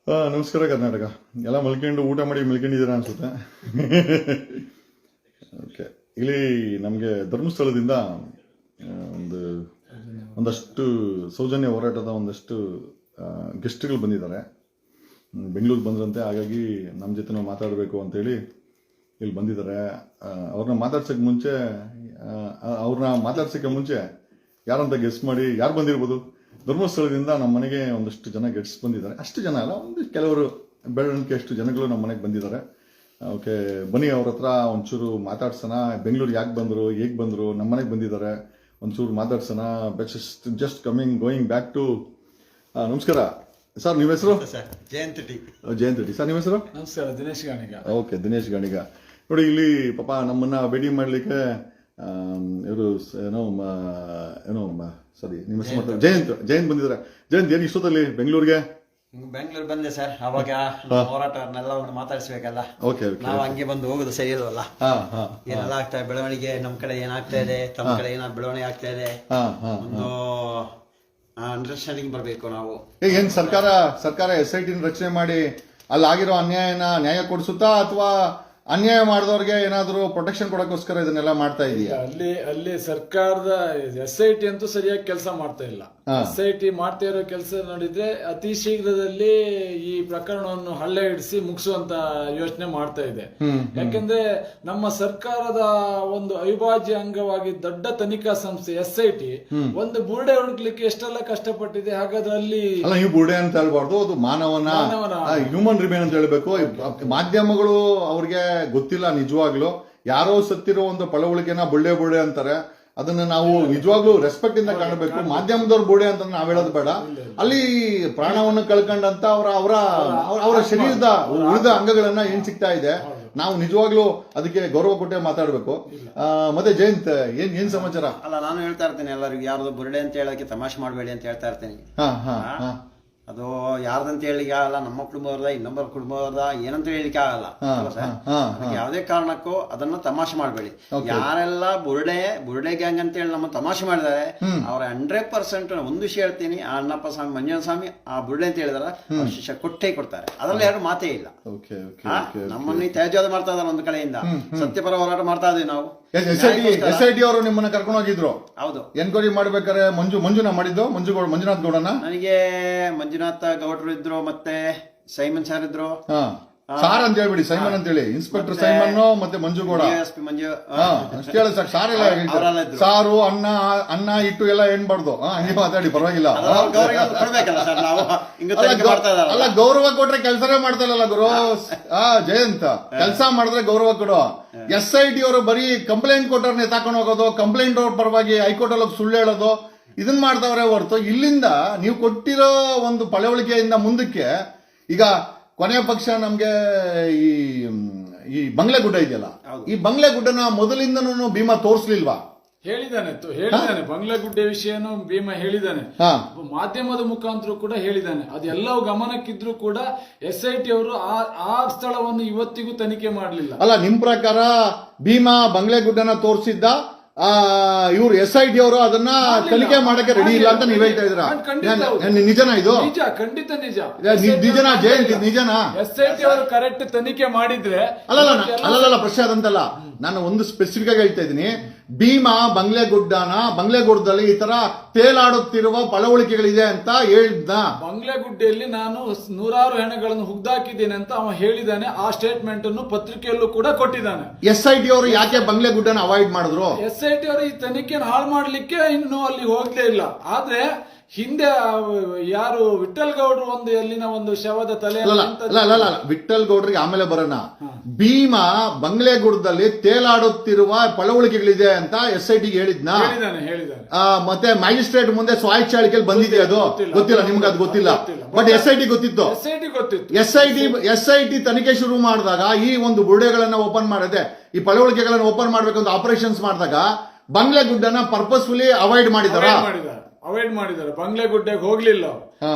ನಮಸ್ಕಾರ ಕರ್ನಾಟಕ. ಎಲ್ಲ ಮಲ್ಕೊಂಡು ಊಟ ಮಾಡಿ ಮಲ್ಕೊಂಡಿದ್ದೀರಾ ಅನ್ಸುತ್ತೆ. ಓಕೆ, ಇಲ್ಲಿ ನಮಗೆ ಧರ್ಮಸ್ಥಳದಿಂದ ಒಂದಷ್ಟು ಸೌಜನ್ಯ ಹೋರಾಟದ ಒಂದಷ್ಟು ಗೆಸ್ಟ್ಗಳು ಬಂದಿದ್ದಾರೆ. ಬೆಂಗಳೂರು ಬಂದ್ರಂತೆ, ಹಾಗಾಗಿ ನಮ್ಮ ಜೊತೆ ನಾವು ಮಾತಾಡಬೇಕು ಅಂತೇಳಿ ಇಲ್ಲಿ ಬಂದಿದ್ದಾರೆ. ಅವ್ರನ್ನ ಮಾತಾಡ್ಸೋಕ್ಕೆ ಮುಂಚೆ ಯಾರಂತ ಗೆಸ್ ಮಾಡಿ, ಯಾರು ಬಂದಿರ್ಬೋದು? ಧರ್ಮಸ್ಥಳದಿಂದ ನಮ್ಮ ಮನೆಗೆ ಒಂದಷ್ಟು ಜನ ಗೆಟ್ಸ್ ಬಂದಿದ್ದಾರೆ. ಅಷ್ಟು ಜನ ಅಲ್ಲ, ಒಂದು ಕೆಲವರು ಬೆಳವಣಿಗೆ ಅಷ್ಟು ಜನಗಳು ನಮ್ಮ ಮನೆಗೆ ಬಂದಿದ್ದಾರೆ. ಓಕೆ, ಬನ್ನಿ ಅವ್ರ ಹತ್ರ ಒಂಚೂರು ಮಾತಾಡ್ಸೋಣ. ಬೆಂಗಳೂರು ಯಾಕೆ ಬಂದರು, ಹೇಗೆ ಬಂದರು, ನಮ್ಮ ಮನೆಗೆ ಬಂದಿದ್ದಾರೆ, ಒಂಚೂರು ಮಾತಾಡ್ಸೋಣ. Just coming going back to. ನಮಸ್ಕಾರ ಸರ್, ನಿಮ್ಮ ಹೆಸರು? ಜಯಂತ್ ಸರ್, ನಿಮ್ಮ ಹೆಸರು? ನಮಸ್ಕಾರ, ದಿನೇಶ್ ಗಾಣಿಗ. ಓಕೆ, ದಿನೇಶ್ ಗಾಣಿಗ. ನೋಡಿ, ಇಲ್ಲಿ ಪಾಪ ನಮ್ಮನ್ನ ಭೇಟಿ ಮಾಡಲಿಕ್ಕೆ ಇವರು ಸರಿ, ನಿಮ್ಮ ಹೆಸರು ಜಯಂತ್ ಬಂದಿದ್ದಾರೆ. ಜಯಂತ್, ಏನು ಇಷ್ಟೊತ್ತಲ್ಲಿ ಬೆಂಗಳೂರಿಗೆ ಬಂದೆ ಸರ್. ಅವಾಗ ಹೋರಾಟನೆಲ್ಲ ಒಂದು ಮಾತಾಡಿಸ್ಬೇಕಲ್ಲ. ಓಕೆ, ನಾವು ಹಂಗೆ ಬಂದು ಹೋಗುದು ಸರಿ ಇಲ್ವಲ್ಲ. ಏನೆಲ್ಲ ಆಗ್ತಾ ಇದೆ ಬೆಳವಣಿಗೆ, ನಮ್ ಕಡೆ ಏನಾಗ್ತಾ ಇದೆ, ತಮ್ಮ ಕಡೆ ಏನಾದ್ರು ಬೆಳವಣಿಗೆ ಆಗ್ತಾ ಇದೆ, ಒಂದು ಅಂಡರ್ಸ್ಟ್ಯಾಂಡಿಂಗ್ ಬರ್ಬೇಕು ನಾವು. ಏನ್ ಸರ್ಕಾರ SIT ರಚನೆ ಮಾಡಿ ಅಲ್ಲಾಗಿರೋ ನ್ಯಾಯ ಕೊಡಿಸುತ್ತಾ, ಅಥವಾ ಅನ್ಯಾಯ ಮಾಡಿದವ್ರಿಗೆ ಏನಾದ್ರು ಪ್ರೊಟೆಕ್ಷನ್ ಕೊಡೋಕ್ಕೋಸ್ಕರ ಇದನ್ನೆಲ್ಲ ಮಾಡ್ತಾ ಇದೆಯಾ? ಅಲ್ಲಿ ಸರ್ಕಾರದ SIT ಅಂತೂ ಸರಿಯಾಗಿ ಕೆಲಸ ಮಾಡ್ತಾ ಇಲ್ಲ. SIT ಮಾಡ್ತಾ ಇರೋ ಕೆಲಸ ನೋಡಿದ್ರೆ ಅತಿ ಶೀಘ್ರದಲ್ಲಿ ಈ ಪ್ರಕರಣವನ್ನು ಹಳ್ಳೆ ಹಿಡಿಸಿ ಮುಗಿಸುವಂತ ಯೋಚನೆ ಮಾಡ್ತಾ ಇದೆ. ಯಾಕಂದ್ರೆ ನಮ್ಮ ಸರ್ಕಾರದ ಒಂದು ಅವಿಭಾಜ್ಯ ಅಂಗವಾಗಿ ದೊಡ್ಡ ತನಿಖಾ ಸಂಸ್ಥೆ SIT ಒಂದು ಬುರುಡೆ ಹುಡುಕ್ಲಿಕ್ಕೆ ಎಷ್ಟೆಲ್ಲ ಕಷ್ಟಪಟ್ಟಿದೆ. ಹಾಗಾದ್ರೆ ಅಲ್ಲಿ ನೀವು ಬುರುಡೆ ಅಂತ ಹೇಳ್ಬಾರ್ದು, ಅದು ಮಾನವನ ಹ್ಯೂಮನ್ ರಿಮೇನ್ ಅಂತ ಹೇಳ್ಬೇಕು. ಮಾಧ್ಯಮಗಳು ಅವ್ರಿಗೆ ಗೊತ್ತಿಲ್ಲ ನಿಜವಾಗ್ಲು. ಯಾರೋ ಸತ್ತಿರೋ ಒಂದು ಪಳವಳಿಕೆನ ಬುಳ್ಳೆ ಅಂತಾರೆ. ಅದನ್ನ ನಾವು ನಿಜವಾಗ್ಲೂ ರೆಸ್ಪೆಕ್ಟ್ ಇಂದ ಕಾಣಬೇಕು. ಮಾಧ್ಯಮದವ್ರ ಬೋಡೆ ಅಂತ ನಾವ್ ಹೇಳೋದು ಬೇಡ. ಅಲ್ಲಿ ಪ್ರಾಣವನ್ನು ಕಳ್ಕೊಂಡಂತ ಅವರ ಶರೀರದ ಉಳಿದ ಅಂಗಗಳನ್ನ ಏನ್ ಸಿಗ್ತಾ ಇದೆ, ನಾವು ನಿಜವಾಗ್ಲೂ ಅದಕ್ಕೆ ಗೌರವ ಕೊಟ್ಟೆ ಮಾತಾಡ್ಬೇಕು. ಮತ್ತೆ ಜಯಂತ್, ಏನ್ ಸಮಾಚಾರ? ಅಲ್ಲ, ನಾನು ಹೇಳ್ತಾ ಇರ್ತೇನೆ ಎಲ್ಲರಿಗೂ, ಯಾರ್ದು ಬುರುಡೆ ಅಂತ ಹೇಳಕ್ಕೆ ತಮಾಷೆ ಮಾಡಬೇಡಿ ಅಂತ ಹೇಳ್ತಾ ಇರ್ತೇನೆ. ಅದು ಯಾರ್ದಂತ ಹೇಳಿಕ್ಕೆ ಆಗಲ್ಲ, ನಮ್ಮ ಕುಟುಂಬದ ಇನ್ನೊಬ್ಬರ ಕುಟುಂಬದ ಏನಂತ ಹೇಳಿಕ್ಕೆ ಆಗಲ್ಲ. ಯಾವುದೇ ಕಾರಣಕ್ಕೂ ಅದನ್ನ ತಮಾಷೆ ಮಾಡಬೇಡಿ. ಯಾರೆಲ್ಲ ಬುರುಡೆ ಗ್ಯಾಂಗ್ ಅಂತ ಹೇಳಿ ನಮ್ಮ ತಮಾಷೆ ಮಾಡಿದ್ದಾರೆ, ಅವ್ರ 100% ಒಂದು ವಿಷಯ ಹೇಳ್ತೀನಿ, ಆ ಅಣ್ಣಪ್ಪ ಸ್ವಾಮಿ, ಮಂಜುನಾಥ ಸ್ವಾಮಿ ಆ ಬುರುಡೆ ಅಂತ ಹೇಳಿದಾರ, ಶಿಷ್ಯ ಕೊಟ್ಟೇ ಕೊಡ್ತಾರೆ. ಅದ್ರಲ್ಲಿ ಯಾರು ಮಾತೇ ಇಲ್ಲ. ನಮ್ಮನ್ನ ತ್ಯಾಜ್ಯವಾದ ಮಾಡ್ತಾ ಇದಾರೆ ಒಂದು ಕಡೆಯಿಂದ. ಸತ್ಯಪರ ಹೋರಾಟ ಮಾಡ್ತಾ ಇದೀವಿ ನಾವು. SIT ಅವರು ನಿಮ್ಮನ್ನ ಕರ್ಕೊಂಡು ಹೋಗಿದ್ರು. ಹೌದು, ಎನ್ಕ್ವೈರಿ ಮಾಡ್ಬೇಕಾದ್ರೆ ಮಂಜುನಾ ಮಾಡಿದ್ದು, ಮಂಜುನಾಥ್ ಗೌಡನ. ನನಗೆ ಮಂಜುನಾಥ ಗೌಡ್ರು ಇದ್ರು, ಮತ್ತೆ ಸೈಮನ್ ಸರ್ ಇದ್ರು. ಸಾರ್ ಅಂತ ಹೇಳ್ಬಿಡಿ, ಸೈಮನ್ ಅಂತ ಹೇಳಿ. ಇನ್ಸ್ಪೆಕ್ಟರ್ ಸೈಮನ್ ಮತ್ತೆ ಮಂಜುಗೌಡ. ಅಷ್ಟೇ ಹೇಳಿ ಸರ್, ಸಾರ್ ಎಲ್ಲ ಸಾರು ಅನ್ನ ಇಟ್ಟು ಎಲ್ಲ ಏನ್ಬಾರ್ದು. ಹಂಗೆ ಮಾತಾಡಿ, ಪರವಾಗಿಲ್ಲ. ಅಲ್ಲ, ಗೌರವ ಕೊಟ್ರೆ ಕೆಲಸನೇ ಮಾಡ್ತಾ ಇಲ್ಲ ಗುರು. ಜಯಂತ್, ಕೆಲಸ ಮಾಡಿದ್ರೆ ಗೌರವ ಕೊಡು. SIT ಅವರು ಬರೀ ಕಂಪ್ಲೇಂಟ್ ಕೊಟ್ಟವ್ರನ್ನ ಎತ್ತಾಕೊಂಡು ಹೋಗೋದು, ಕಂಪ್ಲೇಂಟ್ ಅವ್ರ ಪರವಾಗಿ ಹೈಕೋರ್ಟ್ ಅಲ್ಲಿ ಸುಳ್ಳು ಹೇಳೋದು, ಇದನ್ನ ಮಾಡ್ತಾವ್ರೆ ಹೊರತು ಇಲ್ಲಿಂದ ನೀವು ಕೊಟ್ಟಿರೋ ಒಂದು ಪಳವಳಿಕೆಯಿಂದ ಮುಂದಕ್ಕೆ ಈಗ ಕೊನೆಯ ಪಕ್ಷ ನಮ್ಗೆ ಈ ಬಂಗ್ಲೆ ಗುಡ್ಡ ಇದೆಯಲ್ಲ, ಈ ಬಂಗ್ಲೆ ಗುಡ್ಡನ ಮೊದಲಿಂದನೂ ಭೀಮಾ ತೋರಿಸ್ಲಿಲ್ವಾ? ಹೇಳಿದಾನೆ ಬಂಗ್ಲಾಗುಡ್ಡೆ ವಿಷಯನು ಭೀಮಾ ಹೇಳಿದಾನೆ, ಮಾಧ್ಯಮದ ಮುಖಾಂತರ ಕೂಡ ಹೇಳಿದಾನೆ. ಅದೆಲ್ಲವೂ ಗಮನಕ್ಕಿದ್ರು ಕೂಡ SIT ಅವರು ಆ ಸ್ಥಳವನ್ನು ಇವತ್ತಿಗೂ ತನಿಖೆ ಮಾಡಲಿಲ್ಲ. ಅಲ್ಲ, ನಿಮ್ ಪ್ರಕಾರ ಭೀಮಾ ಬಂಗ್ಲೆ ಗುಡ್ಡನ ತೋರಿಸಿದ್ದ, ಇವ್ರು SIT ಅವರು ಅದನ್ನ ತನಿಖೆ ಮಾಡಕ್ಕೆ ರೆಡಿ ಇಲ್ಲ ಅಂತ ನೀವ್ ಹೇಳ್ತಾ ಇದ್ರ? ನಿಜನಾ ಇದು? ಖಂಡಿತ ನಿಜ. ನಿಜನಾ ಜಯಂತ್, ನಿಜನಾ? SIT ಅವರು ಕರೆಕ್ಟ್ ತನಿಖೆ ಮಾಡಿದ್ರೆ ಅಲ್ಲಲ್ಲ, ಪ್ರಶ್ನೆ ಅದಂತಲ್ಲ. ನಾನು ಒಂದು ಸ್ಪೆಸಿಫಿಕ್ ಆಗಿ ಹೇಳ್ತಾ ಇದ್ದೀನಿ. ಭೀಮಾ ಬಂಗ್ಲೆಗುಡ್ಡದಲ್ಲಿ ಈ ತರ ತೇಲಾಡುತ್ತಿರುವ ಪಳವಳಿಕೆಗಳಿದೆ ಅಂತ ಹೇಳಿದ್ದ. ಬಂಗ್ಲೆಗುಡ್ಡೆಯಲ್ಲಿ ನಾನು 100 ಹೆಣಗಳನ್ನು ಹುಗ್ದಾಕಿದ್ದೇನೆ ಅಂತ ಅವ ಹೇಳಿದಾನೆ. ಆ ಸ್ಟೇಟ್ಮೆಂಟ್ ಅನ್ನು ಪತ್ರಿಕೆಯಲ್ಲೂ ಕೂಡ ಕೊಟ್ಟಿದ್ದಾನೆ. SIT ಅವರು ಯಾಕೆ ಬಂಗ್ಲೆಗುಡ್ಡನ ಅವಾಯ್ಡ್ ಮಾಡಿದ್ರು? SIT ಅವರು ಈ ತನಿಖೆಯನ್ನು ಹಾಳು ಮಾಡ್ಲಿಕ್ಕೆ ಇನ್ನು ಅಲ್ಲಿ ಹೋಗ್ಲೇ ಇಲ್ಲ. ಆದ್ರೆ ಹಿಂದೆ ಯಾರು ವಿಠಲ್ ಗೌಡ್ರು ಒಂದು ಎಲ್ಲಿನ ಒಂದು ಶವದ ತಲೆ, ವಿಠಲ್ ಗೌಡ್ರಿಗೆ ಆಮೇಲೆ ಬರೋಣ. ಭೀಮಾ ಬಂಗ್ಲೆಗುಡ್ಡದಲ್ಲಿ ತೇಲಾಡುತ್ತಿರುವ ಪಳವಳಿಕೆಗಳಿದೆ ಅಂತ SIT ಹೇಳಿದ್ನ. ಮತ್ತೆ ಮ್ಯಾಜಿಸ್ಟ್ರೇಟ್ ಮುಂದೆ ಸ್ವಾಯಚ್ಛಾಳಿಕೆಯಲ್ಲಿ ಬಂದಿದೆ, ಅದು ಗೊತ್ತಿಲ್ಲ ನಿಮ್ಗೆ? ಅದು ಗೊತ್ತಿಲ್ಲ, ಬಟ್ SIT ಗೊತ್ತಿತ್ತು. SIT ತನಿಖೆ ಶುರು ಮಾಡಿದಾಗ ಈ ಒಂದು ಬುರುಡೆಗಳನ್ನ ಓಪನ್ ಮಾಡಿದೆ, ಈ ಪಳವಳಿಕೆಗಳನ್ನ ಓಪನ್ ಮಾಡ್ಬೇಕಂತ ಆಪರೇಷನ್ಸ್ ಮಾಡಿದಾಗ ಬಂಗ್ಲೆಗುಡ್ಡನ ಪರ್ಪಸ್ಫುಲಿ ಅವಾಯ್ಡ್ ಮಾಡಿದಾರ. ಅವಾಯ್ಡ್ ಮಾಡಿದ್ದಾರೆ, ಬಂಗ್ಲೆಗುಡ್ಡೆಗೆ ಹೋಗ್ಲಿಲ್ಲ ಅವ್ರು.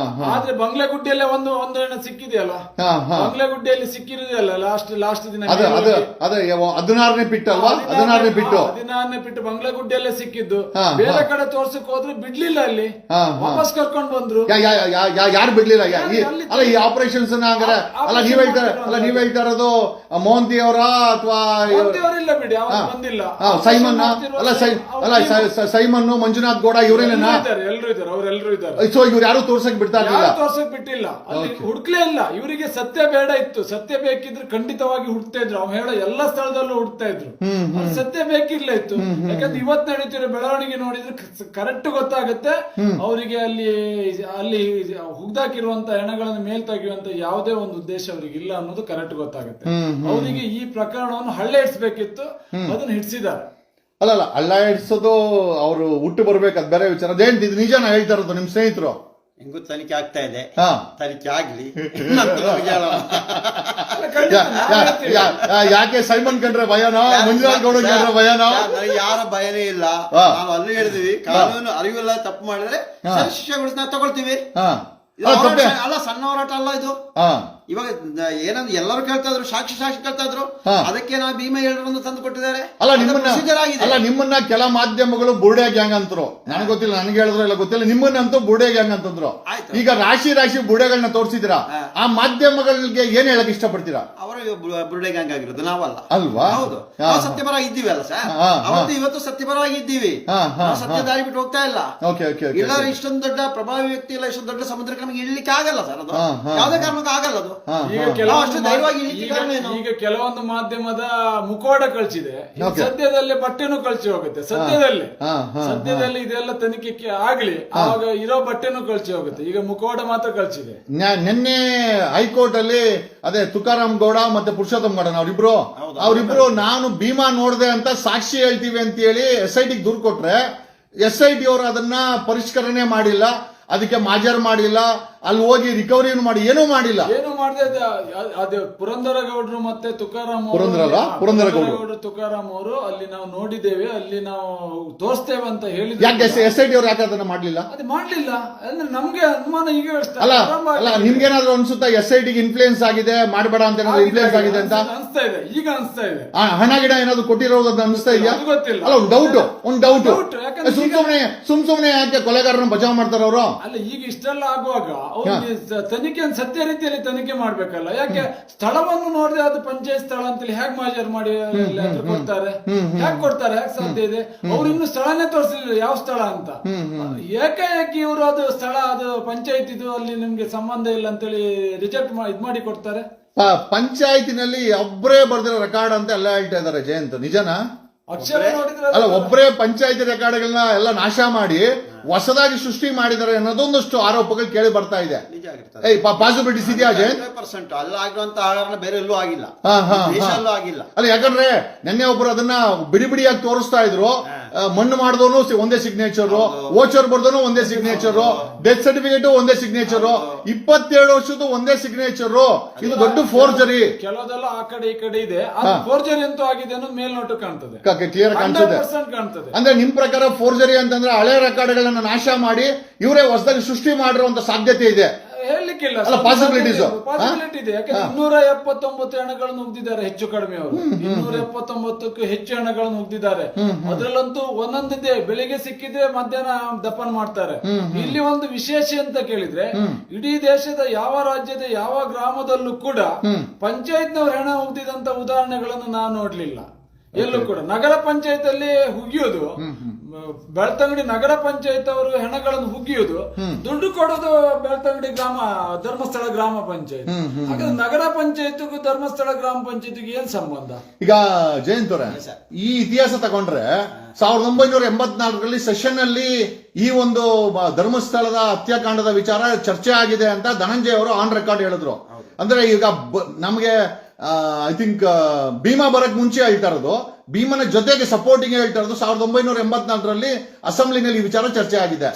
ಆದ್ರೆ ಬಂಗ್ಲೆಗುಡ್ಡೆಯಲ್ಲೇ ಒಂದು ಹೆಣ ಸಿಕ್ಕಿದೆಯಲ್ಲ, ಬಂಗ್ಲೆಗುಡ್ಡೆಯಲ್ಲಿ ಸಿಕ್ಕಿರುದಲ್ಲ ಲಾಸ್ಟ್ ದಿನ ಅದೇ 16ನೇ ಬಿಟ್ಟು ಅಲ್ವಾ, 16ನೇ ಬಿಟ್ಟು ಬಂಗ್ಲೆಗುಡ್ಡೆಯಲ್ಲೇ ಸಿಕ್ಕಿದ್ದು. ಬೇರೆ ಕಡೆ ತೋರ್ಸಕ್ ಹೋದ್ರೆ ಬಿಡ್ಲಿಲ್ಲ, ಅಲ್ಲಿ ವಾಪಸ್ ಕರ್ಕೊಂಡ್ ಬಂದ್ರು. ಯಾರು ಬಿಡ್ಲಿಲ್ಲ? ಅಲ್ಲ ಈ ಆಪರೇಷನ್ಸ್ ಅಲ್ಲ ನೀವ್ ಹೇಳ್ತಾ ಇರೋದು ಮೋಹಂತಿ ಅವರ ಅಥವಾ ಅವರಿಲ್ಲ ಬಿಡಿ, ಅವ್ರು ಬಂದಿಲ್ಲ. ಸೈಮನ್ ಸೈಮನ್ ಮಂಜುನಾಥ್ ಗೌಡ ಇವರೇನೇನಾ? ಎಲ್ಲರೂ ಇದ್ದಾರೆ, ಅವರೆಲ್ಲರೂ ಇದ್ದಾರೆ. ಸೊ ಇವ್ರು ಯಾರು ತೋರ್ಸಕ್ ಬಿಡ್ತಾ ಇರ್ಲಿಲ್ಲ, ತೋರ್ಸಕ್ ಬಿಟ್ಟಿಲ್ಲ, ಅಲ್ಲಿ ಹುಡ್ಕ್ಲೇ ಇಲ್ಲ. ಇವರಿಗೆ ಸತ್ಯ ಬೇಡ ಇತ್ತು, ಸತ್ಯ ಬೇಕಿದ್ರೆ ಖಂಡಿತವಾಗಿ ಹುಡ್ತಾ ಇದ್ರು. ಅವ್ನು ಹೇಳೋ ಎಲ್ಲ ಸ್ಥಳದಲ್ಲೂ ಹುಡ್ತಾ ಇದ್ರು, ಸತ್ಯ ಬೇಕಿರ್ಲ ಇತ್ತು. ಯಾಕಂದ್ರೆ ಇವತ್ತು ನಡೀತಿರೋ ಬೆಳವಣಿಗೆ ನೋಡಿದ್ರೆ ಕರೆಕ್ಟ್ ಗೊತ್ತಾಗುತ್ತೆ ಅವರಿಗೆ. ಅಲ್ಲಿ ಹುಗ್ದಾಕಿರುವಂತ ಹೆಣಗಳನ್ನು ಮೇಲ್ ತೆಗೆಯುವಂತ ಯಾವುದೇ ಒಂದು ಉದ್ದೇಶ ಅವ್ರಿಗೆ ಇಲ್ಲ ಅನ್ನೋದು ಕರೆಕ್ಟ್ ಗೊತ್ತಾಗುತ್ತೆ. ಅವರಿಗೆ ಈ ಪ್ರಕರಣವನ್ನು ಹಳ್ಳೆ ಹಿಡಿಸಬೇಕಿತ್ತು, ಅದನ್ನ ಹಿಡಿಸಿದ್ದಾರೆ. ಅಲ್ಲ ಹಳ್ಳ ಹಿಡಿಸೋದು ಅವ್ರು ಹುಟ್ಟು ಬರ್ಬೇಕು, ಅದ್ ಬೇರೆ ವಿಚಾರ. ಅದೇನ್ ಇದು ನಿಜಾನ ಹೇಳ್ತಾ ಇರೋದು ನಿಮ್ ಸ್ನೇಹಿತರು? ಹೆಂಗೂ ತನಿಖೆ ಆಗ್ತಾ ಇದೆ, ತನಿಖೆ ಆಗ್ಲಿ. ಯಾಕೆ ಸೈಮನ್ ಕಂಡ್ರೆ ಭಯನೋ, ಮಂಜುನಾಥ್ ಗೌಡ ಕಂಡ್ರೆ ಭಯನೋ? ನನಗೆ ಯಾರ ಭಯನೇ ಇಲ್ಲ. ನಾವು ಅಲ್ಲೂ ಹೇಳಿದ್ವಿ, ಕಾನೂನು ಅರಿವಿಲ್ಲ ತಪ್ಪು ಮಾಡಿದ್ರೆ ಶಿಕ್ಷೆಗಳು ನಾವು ತಗೊಳ್ತೀವಿ. ಅಲ್ಲ ಸಣ್ಣ ಹೋರಾಟ ಅಲ್ಲ ಇದು. ಇವಾಗ ಏನಂದ್ರೆ ಎಲ್ಲರೂ ಕೇಳ್ತಾ ಇದ್ರು, ಸಾಕ್ಷಿ ಕೇಳ್ತಾ ಇದ್ರು, ಅದಕ್ಕೆ ನಾವು ಭೀಮ 7 ತಂದು ಕೊಟ್ಟಿದ್ದಾರೆ. ನಿಮ್ಮನ್ನ ಕೆಲ ಮಾಧ್ಯಮಗಳು ಬುರ್ಡೆ ಗ್ಯಾಂಗ್ ಅಂತರು, ನನಗೆ ಗೊತ್ತಿಲ್ಲ, ನನಗೆ ಹೇಳಿದ್ರು ಇಲ್ಲ ಗೊತ್ತಿಲ್ಲ. ನಿಮ್ಮನ್ನಂತೂ ಬುರ್ಡೆ ಗ್ಯಾಂಗ್ ಅಂತಂದ್ರು. ಈಗ ರಾಶಿ ಬುರ್ಡೆಗಳನ್ನ ತೋರಿಸಿದಿರಾ, ಆ ಮಾಧ್ಯಮಗಳಿಗೆ ಏನ್ ಹೇಳಕ್ ಇಷ್ಟಪಡ್ತೀರಾ? ಅವರು ಬುರ್ಡೆ ಗ್ಯಾಂಗ್ ಆಗಿರೋದು ನಾವಲ್ಲ ಅಲ್ವಾ? ಹೌದು, ನಾವು ಸತ್ಯಪರವಾಗಿ ಇದ್ದೀವಿ ಅಲ್ಲ ಸರ್. ಅವತ್ತು ಇವತ್ತು ಸತ್ಯಪರವಾಗಿ ಇದ್ದೀವಿ, ಸತ್ಯ ದಾರಿ ಬಿಟ್ಟು ಹೋಗ್ತಾ ಇಲ್ಲ. ಇಲ್ಲ ಇಷ್ಟೊಂದು ದೊಡ್ಡ ಪ್ರಭಾವಿ ವ್ಯಕ್ತಿ ಇಲ್ಲ, ಇಷ್ಟೊಂದು ದೊಡ್ಡ ಸಮುದ್ರಕ್ಕೆ ನಮಗೆ ಇಳ್ಲಿಕ್ಕೆ ಆಗಲ್ಲ ಸರ್. ಅದು ಯಾವುದೇ ಕಾರಣಕ್ಕೂ ಆಗಲ್ಲ. ಅದು ಈಗ ಕೆಲವೊಂದು ಮಾಧ್ಯಮದ ಮುಖವಾಡ ಕಳಿಸಿದೆ, ಸದ್ಯದಲ್ಲೇ ಬಟ್ಟೆನೂ ಕಳಿಸಿ ಹೋಗುತ್ತೆ. ಸದ್ಯದಲ್ಲಿ ಇದೆಲ್ಲ ತನಿಖೆ ಆಗ್ಲಿ, ಆವಾಗ ಇರೋ ಬಟ್ಟೆನೂ ಕಳಿಸಿ ಹೋಗುತ್ತೆ. ಈಗ ಮುಖವಾಡ ಮಾತ್ರ ಕಳಿಸಿದೆ. ನಿನ್ನೆ ಹೈಕೋರ್ಟ್ ಅಲ್ಲಿ ಅದೇ ತುಕಾರಾಮ್ ಗೌಡ ಮತ್ತೆ ಪುರುಷೋತ್ತಮ್ ಗೌಡ ಅವರಿಬ್ರು ನಾನು ಭೀಮಾ ನೋಡ್ದೆ ಅಂತ ಸಾಕ್ಷಿ ಹೇಳ್ತೀವಿ ಅಂತ ಹೇಳಿ SIT ದೂರು ಕೊಟ್ರೆ, SIT ಅವರು ಅದನ್ನ ಪರಿಷ್ಕರಣೆ ಮಾಡಿಲ್ಲ, ಅದಕ್ಕೆ ಮಾಜರ್ ಮಾಡಿಲ್ಲ, ಅಲ್ಲಿ ಹೋಗಿ ರಿಕವರಿ ಮಾಡಿ ಏನೂ ಮಾಡಿಲ್ಲ. ಏನು ಮಾಡಿದೆ ಅದೇ ಪುರಂದರ ಗೌಡರು ಮತ್ತೆ ತುಕಾರಾಮ್ ತುಕಾರಾಮ್ ಅವರು ಅಲ್ಲಿ ನಾವು ನೋಡಿದ್ದೇವೆ, ಅಲ್ಲಿ ನಾವು ತೋರಿಸ್ತೇವೆ ಅಂತ ಹೇಳಿದ್ರು. ಯಾಕೆ SIT ಅವ್ರು ಯಾಕೆ ಅದನ್ನ ಮಾಡ್ಲಿಲ್ಲ? ಅದು ಮಾಡ್ಲಿಲ್ಲ ಅಂದ್ರೆ ನಮ್ಗೆ ಅನುಮಾನ ಈಗ ಅಲ್ಲ ನಿಮ್ಗೇನಾದ್ರು ಅನ್ಸುತ್ತಾ SIT ಗೆ ಇನ್ಫ್ಲೂಯೆನ್ಸ್ ಆಗಿದೆ, ಮಾಡಬೇಡ ಅಂತ ಏನಾದ್ರು ಇನ್ಫ್ಲೂಯೆನ್ಸ್ ಆಗಿದೆ ಅಂತ ಅನ್ಸ್ತಾ ಇದೆ? ಈಗ ಅನ್ಸ್ತಾ ಇದೆ. ಹಣ ಗಿಡ ಏನಾದ್ರು ಕೊಟ್ಟಿರೋದು ಅಂತ ಅನ್ಸ್ತಾ ಇದೆಯಾ? ಗೊತ್ತಿಲ್ಲ. ಅಲ್ಲ ಒಂದು ಡೌಟ್ ಸುಮ್ಸುಮ್ನೆ ಯಾಕೆ ಕೊಲೆಗಾರರನ್ನ ಬಚಾವ್ ಮಾಡ್ತಾರ ಅವರು? ಅಲ್ಲ ಈಗ ಇಷ್ಟೆಲ್ಲ ಆಗುವಾಗ ತನಿಖೆಯನ್ನು ಸತ್ಯ ರೀತಿಯಲ್ಲಿ ತನಿಖೆ ಮಾಡ್ಬೇಕಲ್ಲ. ಯಾಕೆ ಸ್ಥಳವನ್ನು ನೋಡಿದ್ರೆ ಅದು ಪಂಚಾಯತ್ ಸ್ಥಳ ಅಂತೇಳಿ ಹೇಗೆ ಮಾಜರ್ ಮಾಡಿ ಕೊಡ್ತಾರೆ? ಹೇಗೆ ಸಾಧ್ಯ ಇದೆ? ಅವ್ರು ಇನ್ನು ಸ್ಥಳನೇ ತೋರಿಸಲಿಲ್ಲ ಯಾವ ಸ್ಥಳ ಅಂತ. ಏಕೆ ಇವರು ಅದು ಸ್ಥಳ, ಅದು ಪಂಚಾಯತ್ ಇದು, ಅಲ್ಲಿ ನಿಮ್ಗೆ ಸಂಬಂಧ ಇಲ್ಲ ಅಂತೇಳಿ ರಿಜೆಕ್ಟ್ ಇದ್ ಮಾಡಿ ಕೊಡ್ತಾರೆ. ಪಂಚಾಯತಿನಲ್ಲಿ ಒಬ್ಬರೇ ಬರ್ದಿರೋ ರೆಕಾರ್ಡ್ ಅಂತ ಎಲ್ಲ ಹೇಳ್ತಾ ಇದಾರೆ. ಜಯಂತ್ ನಿಜನಾ? ಅಕ್ಷರ ನೋಡಿದ್ರೆ ಅಲ್ಲ ಒಬ್ಬರೇ ಪಂಚಾಯತಿ ರೆಕಾರ್ಡ್ಗಳನ್ನ ಎಲ್ಲ ನಾಶ ಮಾಡಿ ಹೊಸದಾಗಿ ಸೃಷ್ಟಿ ಮಾಡಿದ್ದಾರೆ ಅನ್ನೋದೊಂದಷ್ಟು ಆರೋಪಗಳು ಕೇಳಿ ಬರ್ತಾ ಇದೆ. ಪಾಸಿಬಿಲಿಟೀಸ್ ಇದೆಯಾ ಜಯಂತ್? ಅಲ್ಲ ಆಗಿರುವಂತ ಬೇರೆ ಎಲ್ಲೂ ಆಗಿಲ್ಲ, ಆಗಿಲ್ಲ. ಅಲ್ಲ ಯಾಕಂದ್ರೆ ನಿನ್ನೆ ಒಬ್ರು ಅದನ್ನ ಬಿಡಿಯಾಗಿ ತೋರಿಸ್ತಾ ಇದ್ರು. ಮಣ್ಣು ಮಾಡಿದವನು ಒಂದೇ ಸಿಗ್ನೇಚರ್, ವೋಚರ್ ಬರ್ದವನು ಒಂದೇ ಸಿಗ್ನೇಚರ್, ಡೆತ್ ಸರ್ಟಿಫಿಕೇಟ್ ಒಂದೇ ಸಿಗ್ನೇಚರ್, 27 ವರ್ಷದ ಒಂದೇ ಸಿಗ್ನೇಚರ್. ಇದು ದೊಡ್ಡ ಫೋರ್ಜರಿ. ಕೆಲವುದೆಲ್ಲ ಆ ಕಡೆ ಈ ಕಡೆ ಇದೆ, ಫೋರ್ಜರಿ ಅಂತೂ ಆಗಿದೆ ಅನ್ನೋದು ಮೇಲ್ನೋಟ ಕಾಣ್ತದೆ, ಕ್ಲಿಯರ್ ಕಾಣ್ತದೆ. ಅಂದ್ರೆ ನಿಮ್ ಪ್ರಕಾರ ಫೋರ್ಜರಿ ಅಂತಂದ್ರೆ ಹಳೆ ರೆಕಾರ್ಡ್ಗಳನ್ನ ನಾಶ ಮಾಡಿ ಇವರೇ ಹೊಸದಾಗಿ ಸೃಷ್ಟಿ ಮಾಡಿರುವಂತ ಸಾಧ್ಯತೆ ಇದೆ? ಹೇಳಲಿಕ್ಕಿಲ್ಲ, ಪಾಸಿಬಿಲಿಟಿ ಇದೆ. ಯಾಕಂದ್ರೆ 279 ಹೆಣಗಳನ್ನು ಉಗ್ದಿದ್ದಾರೆ ಹೆಚ್ಚು ಕಡಿಮೆ. ಅವರು 279ಕ್ಕೂ ಹೆಚ್ಚು ಹೆಣಗಳನ್ನು ಉಗ್ದಿದ್ದಾರೆ. ಅದ್ರಲ್ಲಂತೂ ಒಂದೊಂದಿದೆ, ಬೆಳಿಗ್ಗೆ ಸಿಕ್ಕಿದ್ರೆ ಮಧ್ಯಾಹ್ನ ದಫನ್ ಮಾಡ್ತಾರೆ. ಇಲ್ಲಿ ಒಂದು ವಿಶೇಷ ಅಂತ ಕೇಳಿದ್ರೆ, ಇಡೀ ದೇಶದ ಯಾವ ರಾಜ್ಯದ ಯಾವ ಗ್ರಾಮದಲ್ಲೂ ಕೂಡ ಪಂಚಾಯತ್ನವ್ರು ಹೆಣ ಉಗ್ದಿದಂತ ಉದಾಹರಣೆಗಳನ್ನು ನಾನು ನೋಡ್ಲಿಲ್ಲ ಎಲ್ಲೂ ಕೂಡ. ನಗರ ಪಂಚಾಯತ್ ಅಲ್ಲಿ ಹುಗಿಯೋದು, ಬೆಳ್ತಂಗಡಿ ನಗರ ಪಂಚಾಯತ್ ಅವರು ಹೆಣಗಳನ್ನು ಹುಗಿಯೋದು, ದುಡ್ಡು ಕೊಡೋದು ಬೆಳ್ತಂಗಡಿ ಧರ್ಮಸ್ಥಳ ಗ್ರಾಮ ಪಂಚಾಯತ್. ಹಾಗಾದ್ರೆ ನಗರ ಪಂಚಾಯತ್ಗೂ ಧರ್ಮಸ್ಥಳ ಗ್ರಾಮ ಪಂಚಾಯತ್ಗೆ ಏನ್ ಸಂಬಂಧ? ಈಗ ಜಯಂತ್ ಅವರೇ, ಈ ಇತಿಹಾಸ ತಗೊಂಡ್ರೆ 1984ರಲ್ಲಿ ಸೆಷನ್ ಅಲ್ಲಿ ಈ ಒಂದು ಧರ್ಮಸ್ಥಳದ ಹತ್ಯಾಕಾಂಡದ ವಿಚಾರ ಚರ್ಚೆ ಆಗಿದೆ ಅಂತ ಧನಂಜಯ ಅವರು ಆನ್ ರೆಕಾರ್ಡ್ ಹೇಳಿದ್ರು. ಅಂದ್ರೆ ಈಗ ನಮಗೆ ಐ ಥಿಂಕ್ ಭೀಮಾ ಬರಕ್ ಮುಂಚೆ ಹೇಳ್ತಾ ಇರೋದು, ಭೀಮನ ಜೊತೆಗೆ ಸಪೋರ್ಟಿಂಗ್ ಹೇಳ್ತಾ ಇರೋದು 1984ರಲ್ಲಿ ಅಸೆಂಬ್ಲಿನಲ್ಲಿ ವಿಚಾರ ಚರ್ಚೆ ಆಗಿದೆ.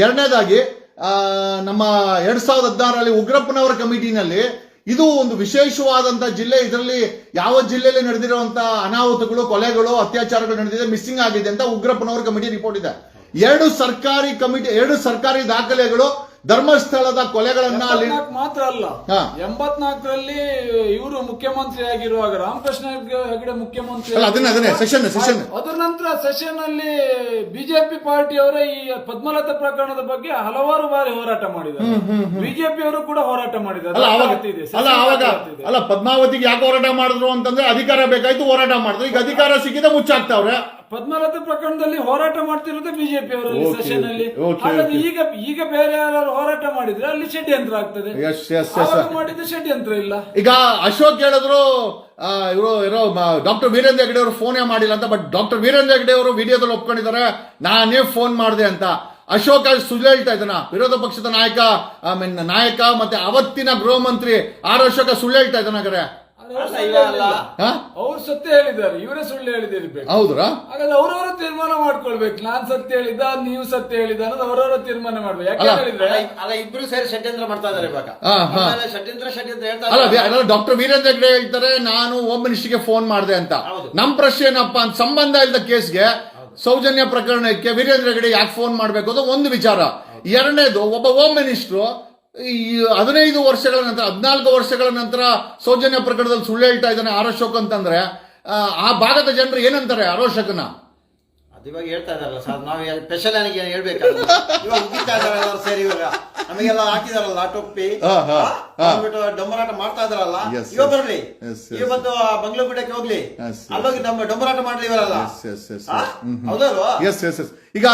ಎರಡನೇದಾಗಿ ನಮ್ಮ 2016ರಲ್ಲಿ ಉಗ್ರಪ್ಪನವರ ಕಮಿಟಿನಲ್ಲಿ ಇದು ಒಂದು ವಿಶೇಷವಾದಂತಹ ಜಿಲ್ಲೆ, ಇದರಲ್ಲಿ ಯಾವ ಜಿಲ್ಲೆಯಲ್ಲಿ ನಡೆದಿರುವಂತಹ ಅನಾಹುತಗಳು, ಕೊಲೆಗಳು, ಅತ್ಯಾಚಾರಗಳು ನಡೆದಿದೆ, ಮಿಸ್ಸಿಂಗ್ ಆಗಿದೆ ಅಂತ ಉಗ್ರಪ್ಪನವರ ಕಮಿಟಿ ರಿಪೋರ್ಟ್ ಇದೆ. ಎರಡು ಸರ್ಕಾರಿ ದಾಖಲೆಗಳು ಧರ್ಮಸ್ಥಳದ ಕೊಲೆಗಳನ್ನ ಅಲ್ಲಿ 74 ಮಾತ್ರ ಅಲ್ಲ, 84ರಲ್ಲಿ ಇವರು ಮುಖ್ಯಮಂತ್ರಿ ಆಗಿರುವಾಗ ರಾಮಕೃಷ್ಣ ಹೆಗಡೆ ಮುಖ್ಯಮಂತ್ರಿ ಅದನ್ನೇ ಸೆಷನ್ ಅದರ ನಂತರ ಸೆಷನ್ ಅಲ್ಲಿ ಬಿಜೆಪಿ ಪಾರ್ಟಿಯವರೇ ಈ ಪದ್ಮಲತಾ ಪ್ರಕರಣದ ಬಗ್ಗೆ ಹಲವಾರು ಬಾರಿ ಹೋರಾಟ ಮಾಡಿದ್ದಾರೆ. ಬಿಜೆಪಿ ಅವರು ಕೂಡ ಹೋರಾಟ ಮಾಡಿದ್ದಾರೆ. ಅಲ್ಲ ಪದ್ಮಾವತಿಗೆ ಯಾಕೆ ಹೋರಾಟ ಮಾಡಿದ್ರು ಅಂತಂದ್ರೆ ಅಧಿಕಾರ ಬೇಕಾಯ್ತು, ಹೋರಾಟ ಮಾಡಿದ್ರು. ಈಗ ಅಧಿಕಾರ ಸಿಕ್ಕಿದೆ ಮುಚ್ಚಾಕ್ತಾವ್ರೆ. ಪದ್ಮಲತಾ ಪ್ರಕರಣದಲ್ಲಿ ಹೋರಾಟ ಮಾಡ್ತಿರೋದೇ ಬಿಜೆಪಿ ಅವರಲ್ಲಿ ಸೆಷನ್ ಅಲ್ಲಿ. ಹಾಗಾಗಿ ಈಗ ಬೇರೆ ಯಾರು ಹೋರಾಟ ಮಾಡಿದ್ರೆ ಅಲ್ಲಿ ಷಡ್ಯಂತ್ರ ಆಗ್ತದೆ. ಮಾಡಿದ್ರೆ ಷಡ್ಯಂತ್ರ ಇಲ್ಲ. ಈಗ ಅಶೋಕ್ ಹೇಳಿದ್ರು ಇವರು ಡಾಕ್ಟರ್ ವೀರೇಂದ್ರ ಹೆಗಡೆ ಅವರು ಫೋನೇ ಮಾಡಿಲ್ಲ ಅಂತ. ಬಟ್ ಡಾಕ್ಟರ್ ವೀರೇಂದ್ರ ಹೆಗಡೆ ಅವರು ವಿಡಿಯೋದಲ್ಲಿ ಒಪ್ಕೊಂಡಿದ್ದಾರೆ, ನಾನೇ ಫೋನ್ ಮಾಡಿದೆ ಅಂತ. ಅಶೋಕ್ ಸುಳ್ಳು ಹೇಳ್ತಾ ಇದ್ದಾನ? ವಿರೋಧ ಪಕ್ಷದ ನಾಯಕ ಮತ್ತೆ ಅವತ್ತಿನ ಗೃಹ ಮಂತ್ರಿ ಅಶೋಕ ಸುಳ್ಳು ಹೇಳ್ತಾ ಇದ್ದಾನ? ಅವ್ರು ಸತ್ಯ ಹೇಳಿದ್ದಾರೆ, ಇವರೇ ಸುಳ್ಳು ಹೇಳಿದಿರ್ಬೇಕು. ಹೌದ್ರಾ? ಹಾಗಾದ್ರೆ ಅವರವರ ತೀರ್ಮಾನ ಮಾಡ್ಕೊಳ್ಬೇಕು. ನಾನ್ ಸತ್ಯ ಹೇಳಿದ, ನೀವು ಸತ್ಯ ಹೇಳಿದ ಅನ್ನೋದು ಅವರವರ ತೀರ್ಮಾನ ಮಾಡ್ಬೇಕು. ಯಾಕೆ ಹೇಳಿದ್ರೆ ಇಬ್ರು ಸೇರಿ ಷಡ್ಯಂತ್ರ ಮಾಡ್ತಾ ಇದಾರೆ ಇವಾಗ. ಅಲ್ಲ, ಡಾಕ್ಟರ್ ವೀರೇಂದ್ರ ಹೆಗ್ಡೆ ಹೇಳ್ತಾರೆ ನಾನು ಹೋಮ್ ಮಿನಿಸ್ಟರ್ಗೆ ಫೋನ್ ಮಾಡಿದೆ ಅಂತ. ನಮ್ ಪ್ರಶ್ನೆ ಏನಪ್ಪಾ ಅಂತ, ಸಂಬಂಧ ಇಲ್ಲದ ಕೇಸ್ಗೆ ಸೌಜನ್ಯ ಪ್ರಕರಣಕ್ಕೆ ವೀರೇಂದ್ರ ಹೆಗ್ಡೆ ಯಾಕೆ ಫೋನ್ ಮಾಡ್ಬೇಕು ಅದು ಒಂದು ವಿಚಾರ. ಎರಡನೇದು, ಒಬ್ಬ ಹೋಮ್ ಮಿನಿಸ್ಟ್ರು 15 ವರ್ಷಗಳ ನಂತರ 14 ವರ್ಷಗಳ ನಂತರ ಸೌಜನ್ಯ ಪ್ರಕರಣದಲ್ಲಿ ಸುಳ್ಳು ಹೇಳ್ತಾ ಇದ್ದಾನೆ ಅಶೋಕ್ ಅಂತಂದ್ರೆ ಆ ಭಾಗದ ಜನರು ಏನಂತಾರೆ ಅಶೋಕನ? ಇವಾಗ ಹೇಳ್ತಾ ಇದಾರಲ್ಲ ಸರ್, ನಾವು ಸ್ಪೆಷಲ್ ಏನಿಗೆ ಹೇಳ್ಬೇಕಾದ್ರೆ ಇವಾಗ ಉಗಿತಾ ಇದಾರಲ್ಲ ಸೇರಿ, ಇವಾಗ ನಮಗೆಲ್ಲ ಹಾಕಿದಾರಲ್ಲ ಟೊಪ್ಪಿ ಡೊಂಬರಾಟ ಮಾಡ್ತಾ ಇದಾರಲ್ಲ, ಇವಾಗ ಬರ್ಲಿ, ಇವಾಗ ಬಂದು ಬಂಗ್ಲಗುಡ್ಡಕ್ಕೆ ಹೋಗ್ಲಿ, ಅಲ್ಲೋಗಿ ನಮ್ಮ ಡೊಂಬರಾಟ ಮಾಡ್ಲಿ ಇವರಲ್ಲ. ಹೌದಲ್ವಾ? ಈಗ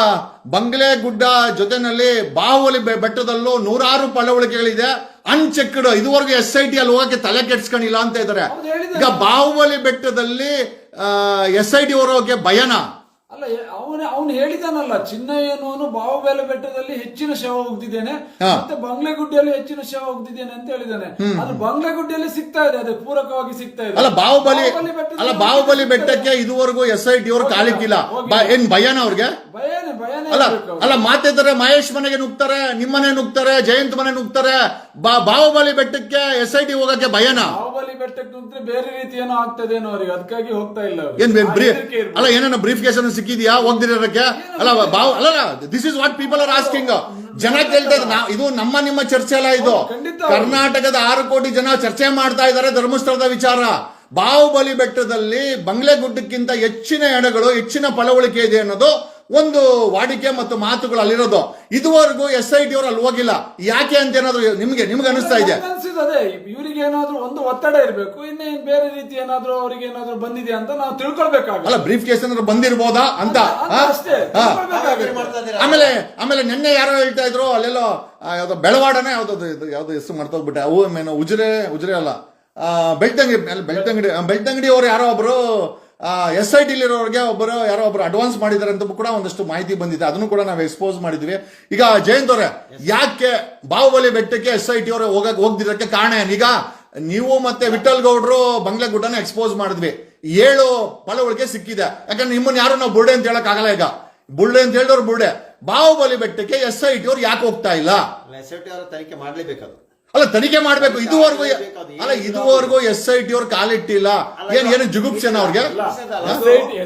ಬಂಗ್ಲೆಗುಡ್ಡ ಜೊತೆನಲ್ಲಿ ಬಾಹುಬಲಿ ಬೆಟ್ಟದಲ್ಲೂ 100 ಪಳವಳಿಕೆಗಳಿದೆ ಅನ್ಚೆಕ್ಡ್. ಇದುವರೆಗೂ SIT ಅಲ್ಲಿ ಹೋಗಕ್ಕೆ ತಲೆ ಕೆಡ್ಸ್ಕೊಂಡಿಲ್ಲ ಅಂತ ಇದ್ದಾರೆ. ಈಗ ಬಾಹುಬಲಿ ಬೆಟ್ಟದಲ್ಲಿ SIT ಹೊರೋಕೆ ಭಯನಾ? ಅಲ್ಲ, ಅವನು ಹೇಳಿದಾನಲ್ಲ, ಚಿನ್ನಯ್ಯನವನು ಬಾಹುಬಲಿ ಬೆಟ್ಟದಲ್ಲಿ ಹೆಚ್ಚಿನ ಶವ ಹೋಗ್ತಿದ್ದೇನೆ ಮತ್ತೆ ಬಂಗ್ಲೆಗುಡ್ಡೆಯಲ್ಲಿ ಹೆಚ್ಚಿನ ಶವ ಹೋಗ್ತಿದ್ದೇನೆ ಅಂತ ಹೇಳಿದಾನೆ. ಅದು ಬಂಗ್ಲೆಗುಡ್ಡೆಯಲ್ಲಿ ಸಿಗ್ತಾ ಇದೆ, ಅದೇ ಪೂರಕವಾಗಿ ಸಿಗ್ತಾ ಇದೆ. ಅಲ್ಲ ಬಾಹುಬಲಿ ಬೆಟ್ಟಕ್ಕೆ ಇದುವರೆಗೂ SIT ಅವರು ಕಾಲಿಕ್ಕಿಲ್ಲ. ಏನ್ ಭಯನ ಅವ್ರಿಗೆ? ಅಲ್ಲ ಮಾತಿದ್ದಾರೆ, ಮಹೇಶ್ ಮನೆಗೆ ನುಗ್ತಾರೆ, ನಿಮ್ಮನೆ ನುಗ್ತಾರೆ, ಜಯಂತ್ ಮನೆ ನುಗ್ತಾರೆ. ಬಾಹುಬಲಿ ಬೆಟ್ಟಕ್ಕೆ SIT ಹೋಗಕ್ಕೆ ಭಯನಾ? ಬಾಹುಬಲಿ ಬೆಟ್ಟಕ್ಕೆ ನುಗ್ದ್ರೆ ಬೇರೆ ರೀತಿ ಏನೋ ಆಗ್ತದೇನೋ ಅವ್ರಿಗೆ, ಅದಕ್ಕಾಗಿ ಹೋಗ್ತಾ ಇಲ್ಲ. ಅಲ್ಲ ಏನೇನೋ ಬ್ರೀಫ್ ಕೇಸ್ ಸಿಕ್ಕಿದ್ಯಾ ಹೋಗ್ದಿರೋಕ್ಕೆ? ಅಲ್ಲ this is what people are asking. ಜನ ಕೇಳ್ತಾ ಇದ್ದಾರೆ. ಇದು ನಿಮ್ಮ ಚರ್ಚೆ ಅಲ್ಲ, ಇದು ಕರ್ನಾಟಕದ 6 ಕೋಟಿ ಜನ ಚರ್ಚೆ ಮಾಡ್ತಾ ಇದ್ದಾರೆ ಧರ್ಮಸ್ಥಳದ ವಿಚಾರ. ಬಾಹುಬಲಿ ಬೆಟ್ಟದಲ್ಲಿ ಬಂಗ್ಲೆಗುಡ್ಡಕ್ಕಿಂತ ಹೆಚ್ಚಿನ ಹೆಣಗಳು, ಹೆಚ್ಚಿನ ಪಳವಳಿಕೆ ಇದೆ ಅನ್ನೋದು ಒಂದು ವಾಡಿಕೆ ಮತ್ತು ಮಾತುಗಳು ಅಲ್ಲಿರೋದು. ಇದುವರೆಗೂ SIT ಅವರು ಅಲ್ಲಿ ಹೋಗಿಲ್ಲ. ಯಾಕೆ ಅಂತ ಏನಾದ್ರು ನಿಮ್ಗೆ ಅನಿಸ್ತಾ ಇದೆ? ಅದೇ ಇವರಿಗೆ ಏನಾದ್ರು ಒಂದು ಒತ್ತಡ ಇರಬೇಕು, ಇನ್ನೇನು ಬೇರೆ ರೀತಿ ಏನಾದ್ರು ಅವರಿಗೆ ಏನಾದ್ರು ಬಂದಿದೆ ಅಂತ ನಾವು ತಿಳ್ಕೊಳ್ಬೇಕಾಗಲ್ಲ. ಅಲ್ಲ ಬ್ರೀಫ್ ಕೇಸ್ ಏನಾದ್ರು ಬಂದಿರ್ಬೋದಾ ಅಂತ ಆಮೇಲೆ ನಿನ್ನೆ ಯಾರೋ ಹೇಳ್ತಾ ಇದ್ರು, ಅಲ್ಲೆಲ್ಲೋ ಯಾವ್ದೋ ಬೆಳವಾಡನೆ ಯಾವ್ದು ಹೆಸರು ಮಾಡ್ತೋಗ್ಬಿಟ್ಟೆ, ಅವು ಉಜಿರೆ ಅಲ್ಲ, ಬೆಳ್ತಂಗಡಿ ಅವರು ಯಾರೋ ಒಬ್ರು SIT ಇರೋರಿಗೆ ಯಾರೋ ಒಬ್ರು ಅಡ್ವಾನ್ಸ್ ಮಾಡಿದ್ದಾರೆ ಅಂತ ಕೂಡ ಒಂದಷ್ಟು ಮಾಹಿತಿ ಬಂದಿದೆ. ಅದನ್ನು ಕೂಡ ನಾವು ಎಕ್ಸ್ಪೋಸ್ ಮಾಡಿದ್ವಿ. ಈಗ ಜಯಂತ್ ಅವರೇ, ಯಾಕೆ ಬಾಹುಬಲಿ ಬೆಟ್ಟಕ್ಕೆ SIT ಅವರು ಹೋಗ್ದಿರಕ್ಕೆ ಕಾರಣ ಏನು? ಈಗ ನೀವು ಮತ್ತೆ ವಿಠಲ್ ಗೌಡ್ರು ಬಂಗ್ಲೆಗುಡ್ಡನ ಎಕ್ಸ್ಪೋಸ್ ಮಾಡಿದ್ವಿ, 7 ಪಳವಳಿಕೆ ಸಿಕ್ಕಿದೆ. ಯಾಕಂದ್ರೆ ನಿಮ್ಮನ್ನ ಯಾರು ನಾವು ಬುರ್ಡೆ ಅಂತ ಹೇಳಕ್ ಆಗಲ್ಲ. ಈಗ ಬುರ್ಡೆ ಅಂತ ಹೇಳಿದವ್ರು ಬುರ್ಡೆ. ಬಾಹುಬಲಿ ಬೆಟ್ಟಕ್ಕೆ SIT ಅವ್ರು ಯಾಕೆ ಹೋಗ್ತಾ ಇಲ್ಲ? SIT ಅವರ ತನಿಖೆ ಮಾಡ್ಲೇಬೇಕು. ಅಲ್ಲ ತನಿಖೆ ಮಾಡ್ಬೇಕು. ಇದುವರೆಗೂ SIT ಅವ್ರು ಕಾಲಿಟ್ಟಿಲ್ಲ. ಏನು ಜುಗುಪ್ಸೆನ ಅವ್ರಿಗೆ?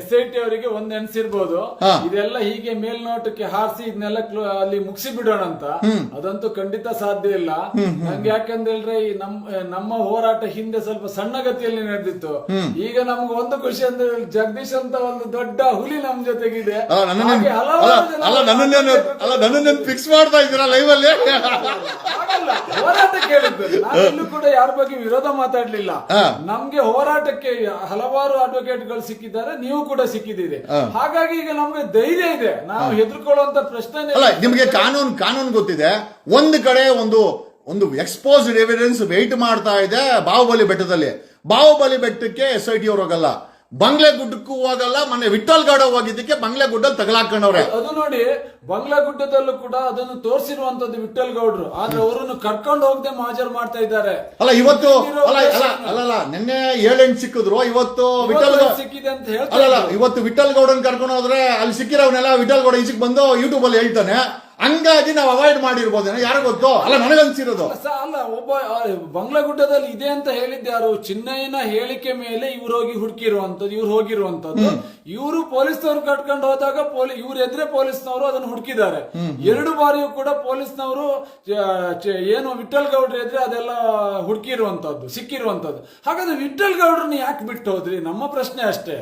SIT ಅವರಿಗೆ ಒಂದ್ ಎನ್ಸಿರ್ಬೋದು, ಇದೆಲ್ಲ ಹೀಗೆ ಮೇಲ್ನೋಟಕ್ಕೆ ಹಾರಿಸಿ ಇದನ್ನೆಲ್ಲ ಅಲ್ಲಿ ಮುಗಿಸಿ ಬಿಡೋಣ ಅಂತ. ಅದಂತೂ ಖಂಡಿತ ಸಾಧ್ಯ ಇಲ್ಲ. ನಂಗೆ ಯಾಕಂದ್ರೆ ಈ ನಮ್ಮ ಹೋರಾಟ ಹಿಂದೆ ಸ್ವಲ್ಪ ಸಣ್ಣ ಗತಿಯಲ್ಲಿ ನಡೆದಿತ್ತು. ಈಗ ನಮ್ಗೆ ಒಂದು ಖುಷಿ ಅಂದ್ರೆ ಜಗದೀಶ್ ಅಂತ ಒಂದು ದೊಡ್ಡ ಹುಲಿ ನಮ್ ಜೊತೆಗಿದೆ. ನನ್ನನ್ನು ಫಿಕ್ಸ್ ಮಾಡ್ತಾ ಇದ್ದೀರಾ ಲೈವ್ ಅಲ್ಲಿ? ಹೋರಾಟ ಕೇಳಿದ್ದಾರೆ, ನಾವೆಲ್ಲೂ ಕೂಡ ಯಾರ ಬಗ್ಗೆ ವಿರೋಧ ಮಾತಾಡ್ಲಿಲ್ಲ. ನಮ್ಗೆ ಹೋರಾಟಕ್ಕೆ ಹಲವಾರು ಅಡ್ವೊಕೇಟ್ ಗಳು ಸಿಕ್ಕಿದ್ದಾರೆ, ನೀವು ಕೂಡ ಸಿಕ್ಕಿದ್ದೀರಿ. ಹಾಗಾಗಿ ಈಗ ನಮ್ಗೆ ಧೈರ್ಯ ಇದೆ, ನಾವು ಹೆದರ್ಕೊಳ್ಳುವಂತ ಪ್ರಶ್ನೆ ಅಲ್ಲ. ನಿಮ್ಗೆ ಕಾನೂನು ಗೊತ್ತಿದೆ. ಒಂದು ಕಡೆ ಒಂದು ಎಕ್ಸ್ಪೋಸ್ಡ್ ಎವಿಡೆನ್ಸ್ ವೆಯ್ಟ್ ಮಾಡ್ತಾ ಇದೆ ಬಾಹುಬಲಿ ಬೆಟ್ಟದಲ್ಲಿ. ಬಾಹುಬಲಿ ಬೆಟ್ಟಕ್ಕೆ SIT ಅವರು ಹೋಗಲ್ಲ, ಬಂಗ್ಲೆಗುಡ್ಡಕ್ಕೂ ಹೋಗಲ್ಲ. ಮೊನ್ನೆ ವಿಠಲ್ ಗೌಡ ಹೋಗಿದ್ದಕ್ಕೆ ಬಂಗ್ಲೆಗುಡ್ಡ ತಗಲಾಕೊಂಡವ್ರೆ. ಅದು ನೋಡಿ, ಬಂಗ್ಲೆಗುಡ್ಡದಲ್ಲೂ ಕೂಡ ಅದನ್ನು ತೋರಿಸಿರುವಂತದ್ದು ವಿಠಲ್ ಗೌಡ್ರು, ಆದ್ರೆ ಅವರನ್ನು ಕರ್ಕೊಂಡು ಹೋಗದೆ ಹಾಜರು ಮಾಡ್ತಾ ಇದ್ದಾರೆ. ಅಲ್ಲ ಇವತ್ತು ಅಲ್ಲ ನಿನ್ನೆ 7-8 ಸಿಕ್ಕಿದ್ರು, ಇವತ್ತು ವಿಠಲ್ ಸಿಕ್ಕಿದೆ ಅಂತ ಹೇಳ್ತಾರೆ. ಇವತ್ತು ವಿಠಲ್ ಗೌಡನ್ ಕರ್ಕೊಂಡು ಹೋದ್ರೆ ಅಲ್ಲಿ ಸಿಕ್ಕಿರೋವನ್ನೆಲ್ಲ ವಿಠಲ್ ಗೌಡ ಈಚೆಗೆ ಬಂದು ಯೂಟ್ಯೂಬ್ ಅಲ್ಲಿ ಹೇಳ್ತಾನೆ. ಹಂಗಾಗಿ ನಾವು ಅವಾಯ್ಡ್ ಮಾಡಿರ್ಬೋದೇನೋ, ಯಾರು ಗೊತ್ತು. ಅಲ್ಲ ನನಗನ್ಸಿರೋದು ಅಲ್ಲ, ಒಬ್ಬ ಬಂಗ್ಲಾಗುಡ್ಡದಲ್ಲಿ ಇದೆ ಅಂತ ಹೇಳಿದ್ಯಾರು? ಚಿನ್ನಯ್ಯನ ಹೇಳಿಕೆ ಮೇಲೆ ಇವ್ರು ಹೋಗಿ ಹುಡುಕಿರುವಂತದ್ದು, ಇವ್ರು ಹೋಗಿರುವಂತದ್ದು. ಇವರು ಪೊಲೀಸ್ನವ್ರು ಕಟ್ಕೊಂಡು ಹೋದಾಗ ಇವ್ರ ಎದುರೇ ಪೊಲೀಸ್ನವರು ಅದನ್ನು ಹುಡುಕಿದ್ದಾರೆ. 2 ಬಾರಿಯೂ ಕೂಡ ಪೊಲೀಸ್ನವರು ಏನು ವಿಠಲ್ ಗೌಡ್ರ ಎದುರೇ ಅದೆಲ್ಲ ಹುಡುಕಿರುವಂತದ್ದು, ಸಿಕ್ಕಿರುವಂತದ್ದು. ಹಾಗಾದ್ರೆ ವಿಠಲ್ ಗೌಡ್ರನ್ನ ಯಾಕೆ ಬಿಟ್ಟು ಹೋದ್ರಿ? ನಮ್ಮ ಪ್ರಶ್ನೆ ಅಷ್ಟೇ.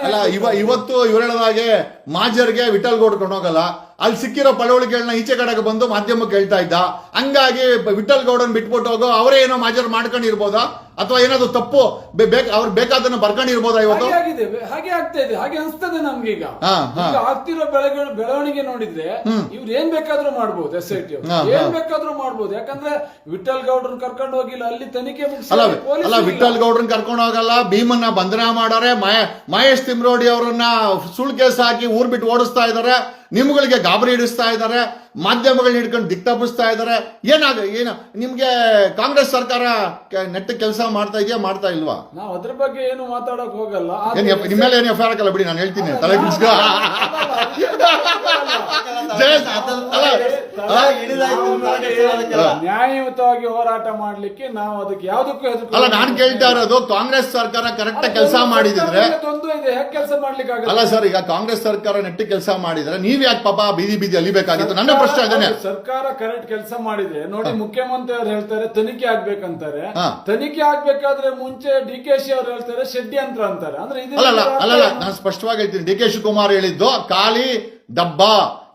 ಅಲ್ಲ ಇವತ್ತು ಇವ್ರು ಹೇಳೋದಾಗೆ ಮಾಜರ್ಗೆ ವಿಠಲ್ ಗೌಡ್ ಕೊಂಡೋಗಲ್ಲ, ಅಲ್ಲಿ ಸಿಕ್ಕಿರೋ ಪಳವಳಿಕೆಗಳನ್ನ ಈಚೆ ಕಡೆಗೆ ಬಂದು ಮಾಧ್ಯಮಕ್ಕೆ ಹೇಳ್ತಾ ಇದ್ದ. ಹಂಗಾಗಿ ವಿಠಲ್ ಗೌಡನ್ ಬಿಟ್ಬಿಟ್ಟು ಹೋಗೋ ಅವರೇ ಏನೋ ಮಾಜರ್ ಮಾಡ್ಕೊಂಡಿರ್ಬೋದಾ, ಅಥವಾ ಏನಾದ್ರು ತಪ್ಪು ಅವ್ರು ಬೇಕಾದನ್ನ ಬರ್ಕೊಂಡಿರ್ಬೋದಾ ಇವತ್ತು? ಹಾಗೆ ಆಗ್ತಾ ಇದೆ, ಹಾಗೆ ಅನ್ಸ್ತದೆ ನಮ್ಗೀಗ. ಆಗ್ತಿರೋ ಬೆಳವಣಿಗೆ ನೋಡಿದ್ರೆ ಇವ್ರು ಏನ್ ಬೇಕಾದ್ರೂ ಮಾಡ್ಬೋದು, SIT ಏನ್ ಬೇಕಾದ್ರೂ ಮಾಡ್ಬೋದು. ಯಾಕಂದ್ರೆ ವಿಠಲ್ ಗೌಡ್ರನ್ ಕರ್ಕೊಂಡು ಹೋಗಿಲ್ಲ, ಅಲ್ಲಿ ತನಿಖೆ ಅಲ್ಲ ವಿಠಲ್ ಗೌಡ್ರನ್ ಕರ್ಕೊಂಡು ಹೋಗಲ್ಲ, ಭೀಮನ್ನ ಬಂಧನ ಮಾಡಾರೆ, ಮಹೇಶ್ ತಿಮ್ರೋಡಿ ಅವರನ್ನ ಸುಳ್ಳು ಕೇಸ್ ಹಾಕಿ ಊರ್ ಬಿಟ್ಟು ಓಡಿಸ್ತಾ ಇದಾರೆ, ನಿಮ್ಗಳಿಗೆ ಗಾಬರಿ ಹಿಡಿಸ್ತಾ ಇದ್ದಾರೆ, ಮಾಧ್ಯಮಗಳನ್ನ ಹಿಡ್ಕೊಂಡು ದಿಕ್ ತಪ್ಪಿಸ್ತಾ ಇದ್ದಾರೆ. ಏನು ನಿಮ್ಗೆ ಕಾಂಗ್ರೆಸ್ ಸರ್ಕಾರ ನೆಟ್ಟ ಕೆಲಸ ಮಾಡ್ತಾ ಇದೆಯಾ, ಮಾಡ್ತಾ ಇಲ್ವಾ? ನಾವು ಅದ್ರ ಬಗ್ಗೆ ಏನು ಮಾತಾಡಕ್ ಹೋಗಲ್ಲ. ನಿಮ್ಮೇಲೆ ಏನು ಎಫ್ ಹಾಕಲ್ಲ ಬಿಡಿ, ನಾನು ಹೇಳ್ತೀನಿ. ತಲೆ ಬಿಡ್ಸ್ಕ ನ್ಯಾಯಯುತವಾಗಿ ಹೋರಾಟ ಮಾಡ್ಲಿಕ್ಕೆ ನಾವು ಅದಕ್ಕೆ ಯಾವ್ದಕ್ಕೂ ಅಲ್ಲ, ನಾನು ಕೇಳ್ತಾ ಇರೋದು ಕಾಂಗ್ರೆಸ್ ಸರ್ಕಾರ ಕರೆಕ್ಟ್ ಕೆಲಸ ಮಾಡಿದ್ರೆ ಕೆಲಸ ಮಾಡ್ಲಿಕ್ಕೆ ಆಗಲ್ಲ. ಅಲ್ಲ ಸರ್, ಈಗ ಕಾಂಗ್ರೆಸ್ ಸರ್ಕಾರ ನೆಟ್ಟ ಕೆಲಸ ಮಾಡಿದ್ರೆ ನೀವ್ ಯಾಕೆ ಪಾಪ ಬೀದಿ ಅಲಿಬೇಕಾಗಿತ್ತು? ನನ್ನ ಪ್ರಶ್ನೆ ಅದೇನೆ. ಸರ್ಕಾರ ಕರೆಕ್ಟ್ ಕೆಲಸ ಮಾಡಿದ್ರೆ ನೋಡಿ, ಮುಖ್ಯಮಂತ್ರಿ ಅವ್ರು ಹೇಳ್ತಾರೆ ತನಿಖೆ ಆಗ್ಬೇಕಂತಾರೆ. ತನಿಖೆ ಆಗ್ಬೇಕಾದ್ರೆ ಮುಂಚೆ DKC ಅವ್ರು ಹೇಳ್ತಾರೆ ಷಡ್ಯಂತ್ರ ಅಂತಾರೆ. ಅಂದ್ರೆ ಅಲ್ಲ, ನಾನು ಸ್ಪಷ್ಟವಾಗಿ ಹೇಳ್ತೀನಿ, DK ಶಿವಕುಮಾರ್ ಹೇಳಿದ್ದು ಖಾಲಿ ಡಬ್ಬ,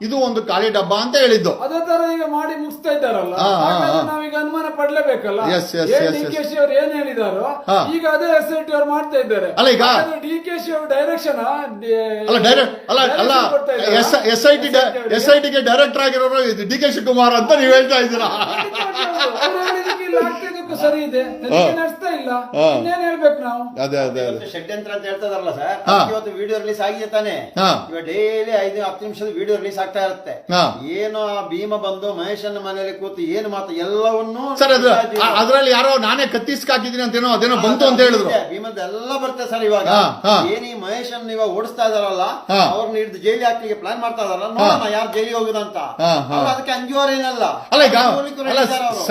ಇದು ಒಂದು ಖಾಲಿ ಡಬ್ಬ ಅಂತ ಹೇಳಿದ್ದು. ಅದೇ ತರ ಈಗ ಮಾಡಿ ಮುಗಿಸ್ತಾ ಇದ್ದಾರಲ್ಲ, ನಾವೀಗ ಅನುಮಾನ ಪಡ್ಲೇಬೇಕಲ್ಲ. DKC ಅವ್ರು ಏನ್ ಹೇಳಿದಾರೋ ಈಗ ಅದೇ SIT ಅವ್ರು ಮಾಡ್ತಾ ಇದ್ದಾರೆ. ಅಲ್ಲ ಈಗ DKC ಅವ್ರ ಡೈರೆಕ್ಷನ್ SIT ಗೆ ಡೈರೆಕ್ಟರ್ ಆಗಿರೋರು DK ಶಿವಕುಮಾರ್ ಅಂತ ನೀವ್ ಹೇಳ್ತಾ ಇದ್ದೀರಾ? ಸರಿ ಇದೆ, ನಡೆಸ್ತಾ ಇಲ್ಲ, ಇನ್ನೇನ್ ಹೇಳ್ಬೇಕು ನಾವು? ಅದೇ ಷಡ್ಯಂತ್ರ ಅಂತ ಹೇಳ್ತದಾರಲ್ಲ ಸರ್, ಇವತ್ತು ವಿಡಿಯೋ ರಿಲೀಸ್ ಆಗಿದೆ ತಾನೆ. ಇವಾಗ ಡೈಲಿ 5-10 ನಿಮಿಷದ ವಿಡಿಯೋ ರಿಲೀಸ್ ಆಗ್ತಾ ಇರುತ್ತೆ. ಏನು ಆ ಭೀಮ ಬಂದು ಮಹೇಶನ ಮನೆಯಲ್ಲಿ ಕೂತು ಏನು ಮಾತು ಎಲ್ಲವನ್ನೂ ಸರ್, ಅದ್ರಲ್ಲಿ ಯಾರೋ ನಾನೇ ಕತ್ತಿಸ್ಕಾಕಿದೀನಿ ಅಂತೇನೋ ಅದೇನೋ ಬಂತು ಅಂತ ಹೇಳಿದ್ರು. ಭೀಮದ ಎಲ್ಲ ಬರುತ್ತೆ ಸರ್. ಇವಾಗ ಏನ್ ಈ ಮಹೇಶನ್ ಇವಾಗ ಓಡಿಸ್ತಾ ಇದಾರಲ್ಲ, ಅವ್ರನ್ನ ಹಿಡಿದು ಜೈಲಿ ಹಾಕ್ಲಿಕ್ಕೆ ಪ್ಲಾನ್ ಮಾಡ್ತಾ ಇದಾರಲ್ಲ, ನೋಡೋಣ ಯಾರು ಜೈಲಿಗೆ ಹೋಗುದಂತ. ಅದಕ್ಕೆ ಅಂಜುವರೇನಲ್ಲ. ಅಲ್ಲ ಈಗ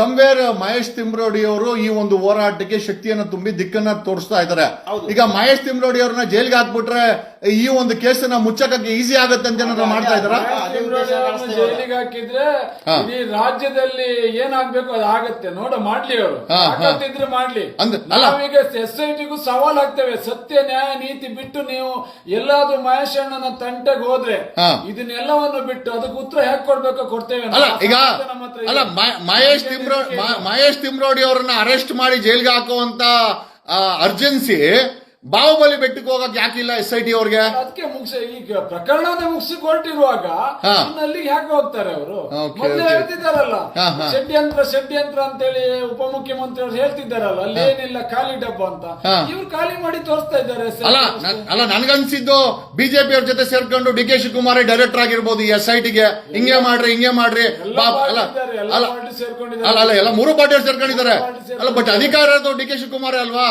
ಸಂವೇರ್ ಮಹೇಶ್ ತಿಮ್ರೋಡಿ ಅವರು ಈ ಒಂದು ಹೋರಾಟಕ್ಕೆ ಶಕ್ತಿಯನ್ನು ತುಂಬಿ ದಿಕ್ಕನ್ನ ತೋರಿಸ್ತಾ ಇದ್ದಾರೆ. ಈಗ ಮಹೇಶ್ ತಿಮ್ರೋಡಿ ಅವ್ರನ್ನ ಜೈಲ್ಗೆ ಹಾಕ್ಬಿಟ್ರೆ ಈ ಒಂದು ಕೇಸನ್ನ ಮುಚ್ಚಕ್ಕೆ ಈಸಿ ಆಗುತ್ತೆ ಅಂತ ಏನಾದ್ರು ಮಾಡ್ತಾ ಇದಾರ? ಜೈಲಿಗೆ ಹಾಕಿದ್ರೆ ಈ ರಾಜ್ಯದಲ್ಲಿ ಏನಾಗ್ಬೇಕು ಅದು ಆಗತ್ತೆ, ನೋಡ ಮಾಡ್ಲಿ ಅವರು, ಇದ್ರೆ ಮಾಡ್ಲಿ. ನಾವೀಗ SITಗೂ ಸವಾಲ್ ಆಗ್ತೇವೆ, ಸತ್ಯ ನ್ಯಾಯ ನೀತಿ ಬಿಟ್ಟು ನೀವು ಎಲ್ಲಾದ್ರೂ ಮಹೇಶ್ ಅಣ್ಣನ ತಂಟೆಗೆ ಹೋದ್ರೆ ಇದನ್ನೆಲ್ಲವನ್ನು ಬಿಟ್ಟು ಅದಕ್ಕೆ ಉತ್ತರ ಹೇಗೆ ಕೊಡ್ಬೇಕೋ ಕೊಡ್ತೇವೆ. ಈಗ ಅಲ್ಲ, ಮಹೇಶ್ ತಿಮ್ರೋಡಿ ಅವ್ರನ್ನ ಅರೆಸ್ಟ್ ಮಾಡಿ ಜೈಲ್ಗೆ ಹಾಕುವಂತ ಅರ್ಜೆನ್ಸಿ ಬಾಹುಬಲಿ ಬೆಟ್ಟಕ್ಕೆ ಹೋಗಕ್ ಯಾಕಿಲ್ಲ SIT ಅವ್ರಿಗೆ? ಅದಕ್ಕೆ ಈಗ ಪ್ರಕರಣನೇ ಮುಗಿಸಿ ಕೊಟ್ಟಿರುವಾಗ ಅಲ್ಲಿಗೆ ಯಾಕೆ ಹೋಗ್ತಾರೆ ಅವರು? ಮೊದಲೇ ಹೇಳ್ತಿದ್ದಾರಲ್ಲ ಷಡ್ಯಂತ್ರ ಅಂತೇಳಿ ಉಪಮುಖ್ಯಮಂತ್ರಿ ಅವರು ಹೇಳ್ತಿದ್ದಾರಲ್ಲ, ಅಲ್ಲೇನಿಲ್ಲ ಖಾಲಿ ಡಬ್ಬ ಅಂತ. ಇವ್ರು ಖಾಲಿ ಮಾಡಿ ತೋರಿಸ್ತಾ ಇದ್ದಾರೆ. ಅಲ್ಲ ನನ್ಗನ್ಸಿದ್ದು ಬಿಜೆಪಿ ಅವ್ರ ಜೊತೆ ಸೇರ್ಕೊಂಡು DK ಶಿವಕುಮಾರ್ ಡೈರೆಕ್ಟರ್ ಆಗಿರ್ಬೋದು ಈ SITಗೆ. ಹಿಂಗೆ ಮಾಡ್ರಿ ಅಲ್ಲ, ಎಲ್ಲ 3 ಪಾರ್ಟಿಯವ್ರು ಸೇರ್ಕೊಂಡಿದ್ದಾರೆ. ಅಲ್ಲ, ಬಟ್ ಅಧಿಕಾರ ಇರೋದು DK ಶಿವಕುಮಾರ್ ಅಲ್ವಾ?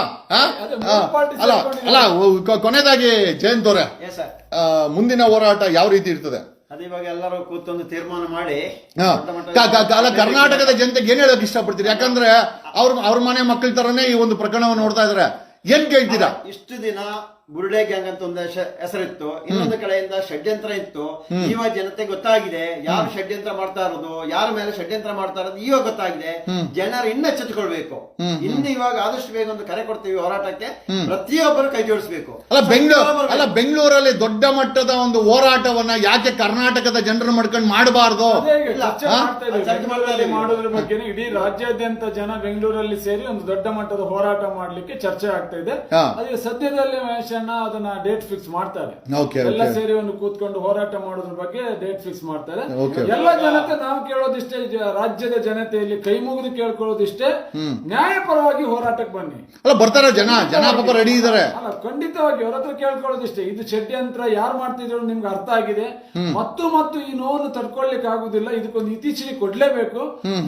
ಅಲ್ಲ, ಕೊನೆಯದಾಗಿ ಜಯಂತ್ ಅವರೇ, ಮುಂದಿನ ಹೋರಾಟ ಯಾವ ರೀತಿ ಇರ್ತದೆ? ಅದೇ ಇವಾಗ ಎಲ್ಲರೂ ಕೂತೊಂದು ತೀರ್ಮಾನ ಮಾಡಿ ಕರ್ನಾಟಕದ ಜನತೆಗೆ ಏನ್ ಹೇಳಕ್ ಇಷ್ಟಪಡ್ತೀರಿ? ಯಾಕಂದ್ರೆ ಅವ್ರ ಮನೆ ಮಕ್ಕಳ ತರನೇ ಈ ಒಂದು ಪ್ರಕರಣವನ್ನು ನೋಡ್ತಾ ಇದಾರೆ. ಏನ್ ಕೇಳ್ತೀರಾ? ಇಷ್ಟು ದಿನ ಬುರುಡೆ ಗ್ಯಾಂಗ್ ಅಂತ ಒಂದು ಹೆಸರಿತ್ತು, ಇನ್ನೊಂದು ಕಡೆಯಿಂದ ಷಡ್ಯಂತ್ರ ಇತ್ತು. ಇವಾಗ ಜನತೆ ಗೊತ್ತಾಗಿದೆ ಯಾರು ಷಡ್ಯಂತ್ರ ಮಾಡ್ತಾ ಇರೋದು, ಯಾರ ಮೇಲೆ ಷಡ್ಯಂತ್ರ ಮಾಡ್ತಾ ಇರೋದು ಇವಾಗ ಗೊತ್ತಾಗಿದೆ. ಜನರು ಇನ್ನ ಎಚ್ಚೆತ್ತುಕೊಳ್ಬೇಕು. ಇನ್ನು ಇವಾಗ ಆದಷ್ಟು ಬೇಗ ಒಂದು ಕರೆ ಕೊಡ್ತೀವಿ ಹೋರಾಟಕ್ಕೆ, ಪ್ರತಿಯೊಬ್ಬರು ಕೈ ಜೋಡಿಸಬೇಕು. ಬೆಂಗಳೂರಲ್ಲಿ ದೊಡ್ಡ ಮಟ್ಟದ ಒಂದು ಹೋರಾಟವನ್ನ ಯಾಕೆ ಕರ್ನಾಟಕದ ಜನರು ಮಾಡ್ಕೊಂಡು ಮಾಡಬಾರ್ದು? ಮಾಡೋದ್ರ ಬಗ್ಗೆ ಇಡೀ ರಾಜ್ಯಾದ್ಯಂತ ಜನ ಬೆಂಗಳೂರಲ್ಲಿ ಸೇರಿ ಒಂದು ದೊಡ್ಡ ಮಟ್ಟದ ಹೋರಾಟ ಮಾಡ್ಲಿಕ್ಕೆ ಚರ್ಚೆ ಆಗ್ತಾ ಇದೆ. ಅದೇ ಸದ್ಯದಲ್ಲಿ ಅದನ್ನ ಡೇಟ್ ಫಿಕ್ಸ್ ಮಾಡ್ತಾರೆ. ಎಲ್ಲ ಸೇರಿ ಒಂದು ಕೂತ್ಕೊಂಡು ಹೋರಾಟ ಮಾಡೋದ್ರ ಬಗ್ಗೆ ಡೇಟ್ ಫಿಕ್ಸ್ ಮಾಡ್ತಾರೆ. ಎಲ್ಲ ಜನತೆ ನಾವು ಕೇಳೋದಿಷ್ಟೇ, ರಾಜ್ಯದ ಜನತೆಯಲ್ಲಿ ಕೈ ಮುಗಿದು ಕೇಳ್ಕೊಳ್ಳೋದಿಷ್ಟೇ, ನ್ಯಾಯಪರವಾಗಿ ಹೋರಾಟಕ್ಕೆ ಬನ್ನಿ. ಅಲ್ಲ, ಬರ್ತಾರೆ ಜನ ಪಾಪ ರೆಡಿ ಇದಾರೆ. ಅಲ್ಲ, ಖಂಡಿತವಾಗಿ ಅವ್ರ ಹತ್ರ ಕೇಳ್ಕೊಳ್ಳೋದಿಷ್ಟೇ, ಇದು ಷಡ್ಯಂತ್ರ ಯಾರು ಮಾಡ್ತಿದ್ರು ನಿಮ್ಗೆ ಅರ್ಥ ಆಗಿದೆ, ಮತ್ತು ಈ ನೋವನ್ನು ತಡ್ಕೊಳ್ಲಿಕ್ಕೆ ಆಗುದಿಲ್ಲ, ಇದಕ್ಕೊಂದು ಇತ್ತೀಚೆಗೆ ಕೊಡ್ಲೇಬೇಕು.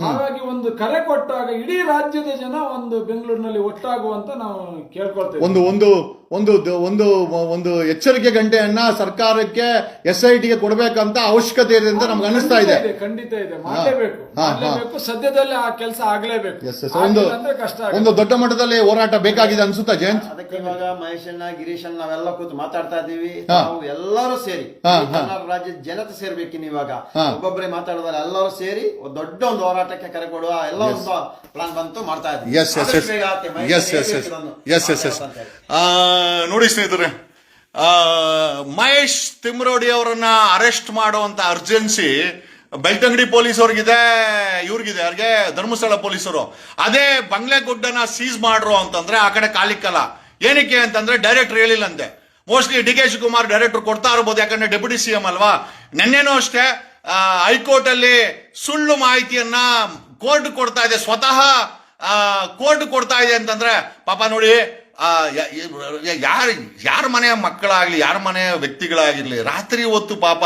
ಹಾಗಾಗಿ ಒಂದು ಕರೆ ಕೊಟ್ಟಾಗ ಇಡೀ ರಾಜ್ಯದ ಜನ ಒಂದು ಬೆಂಗಳೂರಿನಲ್ಲಿ ಒಟ್ಟಾಗುವಂತ ನಾವು ಕೇಳ್ಕೊಳ್ತೇವೆ. ಒಂದು ಒಂದು ಒಂದು ಒಂದು ಎಚ್ಚರಿಕೆ ಗಂಟೆಯನ್ನ ಸರ್ಕಾರಕ್ಕೆ SIT ಗೆ ಕೊಡ್ಬೇಕಂತ ಅವಶ್ಯಕತೆ ಇದೆ ಅಂತ ನಮ್ಗೆ ಅನಿಸ್ತಾ ಇದೆ. ಖಂಡಿತ ಇದೆ, ಮಾಡಲೇಬೇಕು. ಸದ್ಯದಲ್ಲಿ ಆ ಕೆಲಸ ಆಗ್ಲೇಬೇಕು. ಒಂದು ದೊಡ್ಡ ಮಟ್ಟದಲ್ಲಿ ಹೋರಾಟ ಬೇಕಾಗಿದೆ ಅನ್ಸುತ್ತಾ ಜಯಂತ್? ಅದಕ್ಕೆ ಇವಾಗ ಮಹೇಶಣ್ಣ ಗಿರೀಶಣ್ಣ ನಾವೆಲ್ಲ ಕೂತು ಮಾತಾಡ್ತಾ ಇದ್ದೀವಿ. ನಾವು ಎಲ್ಲರೂ ಸೇರಿ ಕರ್ನಾಟಕ ರಾಜ್ಯದ ಜನತೆ ಸೇರ್ಬೇಕಿನ್ ಇವಾಗ ಒಬ್ಬೊಬ್ಬರೇ ಮಾತಾಡೋದಲ್ಲ, ಎಲ್ಲರೂ ಸೇರಿ ದೊಡ್ಡ ಒಂದು ಹೋರಾಟಕ್ಕೆ ಕರೆ ಕೊಡುವ ಎಲ್ಲ ಒಂದು ಪ್ಲಾನ್ ಬಂತು ಮಾಡ್ತಾ ಇದ್ದೀವಿ. ನೋಡಿ ಸ್ನೇಹಿತರೆ, ಮಹೇಶ್ ತಿಮ್ರೋಡಿ ಅವರನ್ನ ಅರೆಸ್ಟ್ ಮಾಡುವಂತ ಅರ್ಜೆನ್ಸಿ ಬೆಳ್ತಂಗಡಿ ಪೊಲೀಸ್ ಅವ್ರಿಗಿದೆ, ಇವ್ರಿಗಿದೆ, ಅವ್ರಿಗೆ ಧರ್ಮಸ್ಥಳ ಪೊಲೀಸರು. ಅದೇ ಬಂಗ್ಲೆಗುಡ್ಡನ ಸೀಸ್ ಮಾಡ್ರು ಅಂತಂದ್ರೆ ಆ ಕಡೆ ಕಾಲಿಕ್ಕಲ್ಲ. ಏನಕ್ಕೆ ಅಂತಂದ್ರೆ ಡೈರೆಕ್ಟರ್ ಹೇಳಿಲ್ಲಂತೆ. ಮೋಸ್ಟ್ಲಿ DK ಶಿವಕುಮಾರ್ ಡೈರೆಕ್ಟರ್ ಕೊಡ್ತಾ ಇರ್ಬೋದು, ಯಾಕಂದ್ರೆ ಡೆಪ್ಯೂಟಿ CM ಅಲ್ವಾ. ನೆನ್ನೆನೂ ಅಷ್ಟೇ ಹೈಕೋರ್ಟ್ ಅಲ್ಲಿ ಸುಳ್ಳು ಮಾಹಿತಿಯನ್ನ ಕೋರ್ಟ್ ಕೊಡ್ತಾ ಇದೆ, ಸ್ವತಃ ಕೋರ್ಟ್ ಕೊಡ್ತಾ ಇದೆ ಅಂತಂದ್ರೆ ಪಾಪ ನೋಡಿ, ಯಾರ ಮನೆಯ ಮಕ್ಕಳಾಗ್ಲಿ, ಯಾರ ಮನೆಯ ವ್ಯಕ್ತಿಗಳಾಗಿರ್ಲಿ, ರಾತ್ರಿ ಹೊತ್ತು ಪಾಪ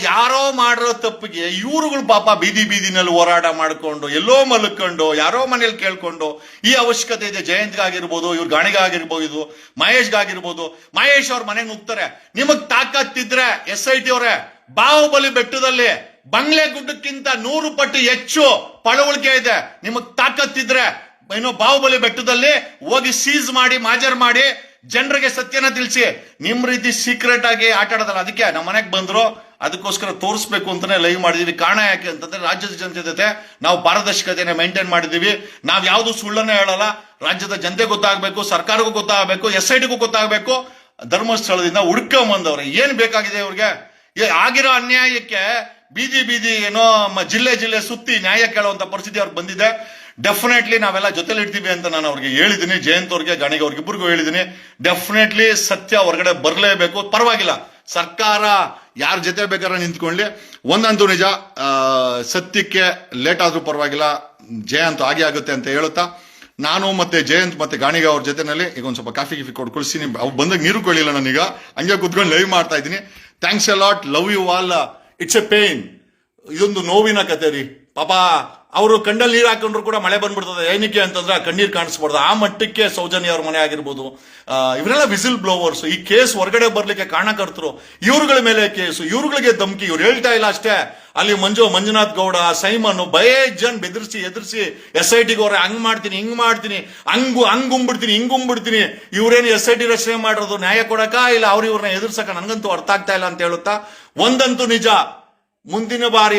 ಯಾರೋ ಮಾಡಿರೋ ತಪ್ಪಿಗೆ ಇವ್ರುಗಳು ಪಾಪ ಬೀದಿನಲ್ಲಿ ಹೋರಾಟ ಮಾಡ್ಕೊಂಡು, ಎಲ್ಲೋ ಮಲ್ಕೊಂಡು, ಯಾರೋ ಮನೇಲಿ ಕೇಳ್ಕೊಂಡು, ಈ ಅವಶ್ಯಕತೆ ಇದೆ. ಜಯಂತ್ಗಾಗಿರ್ಬೋದು, ಇವ್ರ ಗಾಣಿಗಾಗಿರ್ಬೋದು, ಮಹೇಶ್ಗಾಗಿರ್ಬೋದು. ಮಹೇಶ್ ಅವ್ರ ಮನೆಗೆ ನುಗ್ತಾರೆ. ನಿಮಗ್ ತಾಕತ್ತಿದ್ರೆ SIT ಅವರೇ, ಬಾಹುಬಲಿ ಬೆಟ್ಟದಲ್ಲಿ ಬಂಗ್ಲೆ ಗುಡ್ಡಕ್ಕಿಂತ 100 ಪಟ್ಟು ಹೆಚ್ಚು ಪಳವಳಿಕೆ ಇದೆ. ನಿಮಗ್ ತಾಕತ್ತಿದ್ರೆ ಏನೋ ಬಾಹುಬಲಿ ಬೆಟ್ಟದಲ್ಲಿ ಹೋಗಿ ಸೀಸ್ ಮಾಡಿ, ಮಾಜರ್ ಮಾಡಿ, ಜನರಿಗೆ ಸತ್ಯನ ತಿಳಿಸಿ. ನಿಮ್ ರೀತಿ ಸೀಕ್ರೆಟ್ ಆಗಿ ಆಟ ಆಡೋದಲ್ಲ. ಅದಕ್ಕೆ ನಮ್ಮ ಮನೆಗೆ ಬಂದ್ರು, ಅದಕ್ಕೋಸ್ಕರ ತೋರಿಸ್ಬೇಕು ಅಂತಾನೆ ಲೈವ್ ಮಾಡಿದೀವಿ. ಕಾರಣ ಯಾಕೆ ಅಂತಂದ್ರೆ ರಾಜ್ಯದ ಜನತೆ ಜೊತೆ ನಾವು ಪಾರದರ್ಶಕತೆಯನ್ನು ಮೇಂಟೈನ್ ಮಾಡಿದೀವಿ. ನಾವ್ ಯಾವ್ದು ಸುಳ್ಳನ್ನೇ ಹೇಳಲ್ಲ. ರಾಜ್ಯದ ಜನತೆ ಗೊತ್ತಾಗಬೇಕು, ಸರ್ಕಾರಕ್ಕೂ ಗೊತ್ತಾಗಬೇಕು, SITಗೂ ಗೊತ್ತಾಗಬೇಕು. ಧರ್ಮಸ್ಥಳದಿಂದ ಹುಡ್ಕೊಂಬಂದವ್ರೆ ಏನ್ ಬೇಕಾಗಿದೆ ಇವ್ರಿಗೆ. ಆಗಿರೋ ಅನ್ಯಾಯಕ್ಕೆ ಬೀದಿ ಏನೋ ಜಿಲ್ಲೆ ಸುತ್ತಿ ನ್ಯಾಯ ಕೇಳುವಂತ ಪರಿಸ್ಥಿತಿ ಅವ್ರಿಗೆ ಬಂದಿದೆ. ಡೆಫಿನೆಟ್ಲಿ ನಾವೆಲ್ಲ ಜೊತೆಲಿ ಇರ್ತೀವಿ ಅಂತ ನಾನು ಅವ್ರಿಗೆ ಹೇಳಿದ್ದೀನಿ. ಜಯಂತ್ ಅವ್ರಿಗೆ, ಗಾಣಿಗೆ ಅವ್ರಿಗೆ ಇಬ್ಬರಿಗೂ ಹೇಳಿದ್ದೀನಿ. ಡೆಫಿನೆಟ್ಲಿ ಸತ್ಯ ಹೊರಗಡೆ ಬರಲೇಬೇಕು. ಪರವಾಗಿಲ್ಲ, ಸರ್ಕಾರ ಯಾರ ಜೊತೆ ಬೇಕಾದ್ರೆ ನಿಂತ್ಕೊಳ್ಳಿ. ಒಂದಂತೂ ನಿಜ, ಸತ್ಯಕ್ಕೆ ಲೇಟ್ ಆದ್ರೂ ಪರವಾಗಿಲ್ಲ, ಜಯಂತ್ ಹಾಗೆ ಆಗುತ್ತೆ ಅಂತ ಹೇಳುತ್ತಾ, ನಾನು ಮತ್ತೆ ಜಯಂತ್ ಮತ್ತೆ ಗಾಣಿಗ ಅವ್ರ ಜೊತೆನಲ್ಲಿ ಈಗ ಒಂದ್ ಸ್ವಲ್ಪ ಕಾಫಿ ಕೊಟ್ಟು ಕಳಿಸ್ತೀನಿ. ಅವ್ರು ಬಂದಾಗ ನೀರು ಕೊಡಲಿಲ್ಲ ನಾನೀಗ, ಹಂಗೆ ಕುತ್ಕೊಂಡು ಲೈವ್ ಮಾಡ್ತಾ ಇದ್ದೀನಿ. Thanks a lot, love you all. It's a pain. ಇದೊಂದು ನೋವಿನ ಕತೆ ರೀ. ಪಾಪ ಅವರು ಕಣ್ಣಲ್ಲಿ ನೀರು ಹಾಕೊಂಡ್ರು ಕೂಡ ಮಳೆ ಬಂದ್ಬಿಡ್ತದೆ. ಏನಕ್ಕೆ ಅಂತಂದ್ರೆ ಆ ಕಣ್ಣೀರು ಕಾಣಿಸ್ಬಾರ್ದು. ಆ ಮಟ್ಟಕ್ಕೆ ಸೌಜನ್ಯ ಅವ್ರ ಮನೆ ಆಗಿರ್ಬೋದು, ಇವರೆಲ್ಲ ವಿಸಿಲ್ ಬ್ಲೋವರ್ಸ್. ಈ ಕೇಸ್ ಹೊರಗಡೆ ಬರ್ಲಿಕ್ಕೆ ಕಾರಣಕರ್ತರು. ಇವ್ರುಗಳ ಮೇಲೆ ಕೇಸು, ಇವ್ರುಗಳಿಗೆ ಧಮಕಿ. ಇವ್ರು ಹೇಳ್ತಾ ಇಲ್ಲ ಅಷ್ಟೇ, ಅಲ್ಲಿ ಮಂಜುನಾಥ್ ಗೌಡ, ಸೈಮನ್ ಜನ್ ಎದುರಿಸಿ SITಗೆ ಅವ್ರೆ ಹಂಗ್ ಮಾಡ್ತೀನಿ, ಹಿಂಗ್ ಮಾಡ್ತೀನಿ, ಹಂಗುಂಬಿಡ್ತೀನಿ, ಹಿಂಗುಂಬಿಡ್ತೀನಿ. ಇವ್ರೇನು SIT ರಚನೆ ಮಾಡಿರೋದು ನ್ಯಾಯ ಕೊಡಕ ಇಲ್ಲ ಅವ್ರ ಇವ್ರನ್ನ ಎದುರ್ಸಕ ನನಗಂತೂ ಅರ್ಥ ಆಗ್ತಾ ಇಲ್ಲ ಅಂತ ಹೇಳುತ್ತಾ, ಒಂದಂತೂ ನಿಜ, ಮುಂದಿನ ಬಾರಿ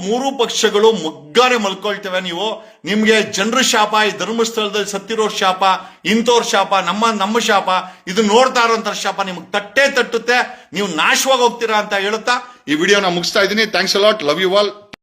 ಮೂರು ಪಕ್ಷಗಳು ಮುಗ್ಗಾರೆ ಮಲ್ಕೊಳ್ತೇವೆ. ನಿಮ್ಗೆ ಜನರ ಶಾಪ, ಈ ಧರ್ಮಸ್ಥಳದಲ್ಲಿ ಸತ್ತಿರೋ ಶಾಪ, ಇಂಥವ್ರ ಶಾಪ, ನಮ್ಮ ಶಾಪ, ಇದು ನೋಡ್ತಾ ಇರೋಂಥ ಶಾಪ ನಿಮ್ಗೆ ತಟ್ಟುತ್ತೆ. ನೀವು ನಾಶವಾಗಿ ಹೋಗ್ತೀರಾ ಅಂತ ಹೇಳುತ್ತಾ ಈ ವಿಡಿಯೋನ ಮುಗಿಸ್ತಾ ಇದ್ದೀನಿ. Thanks a lot, love you all.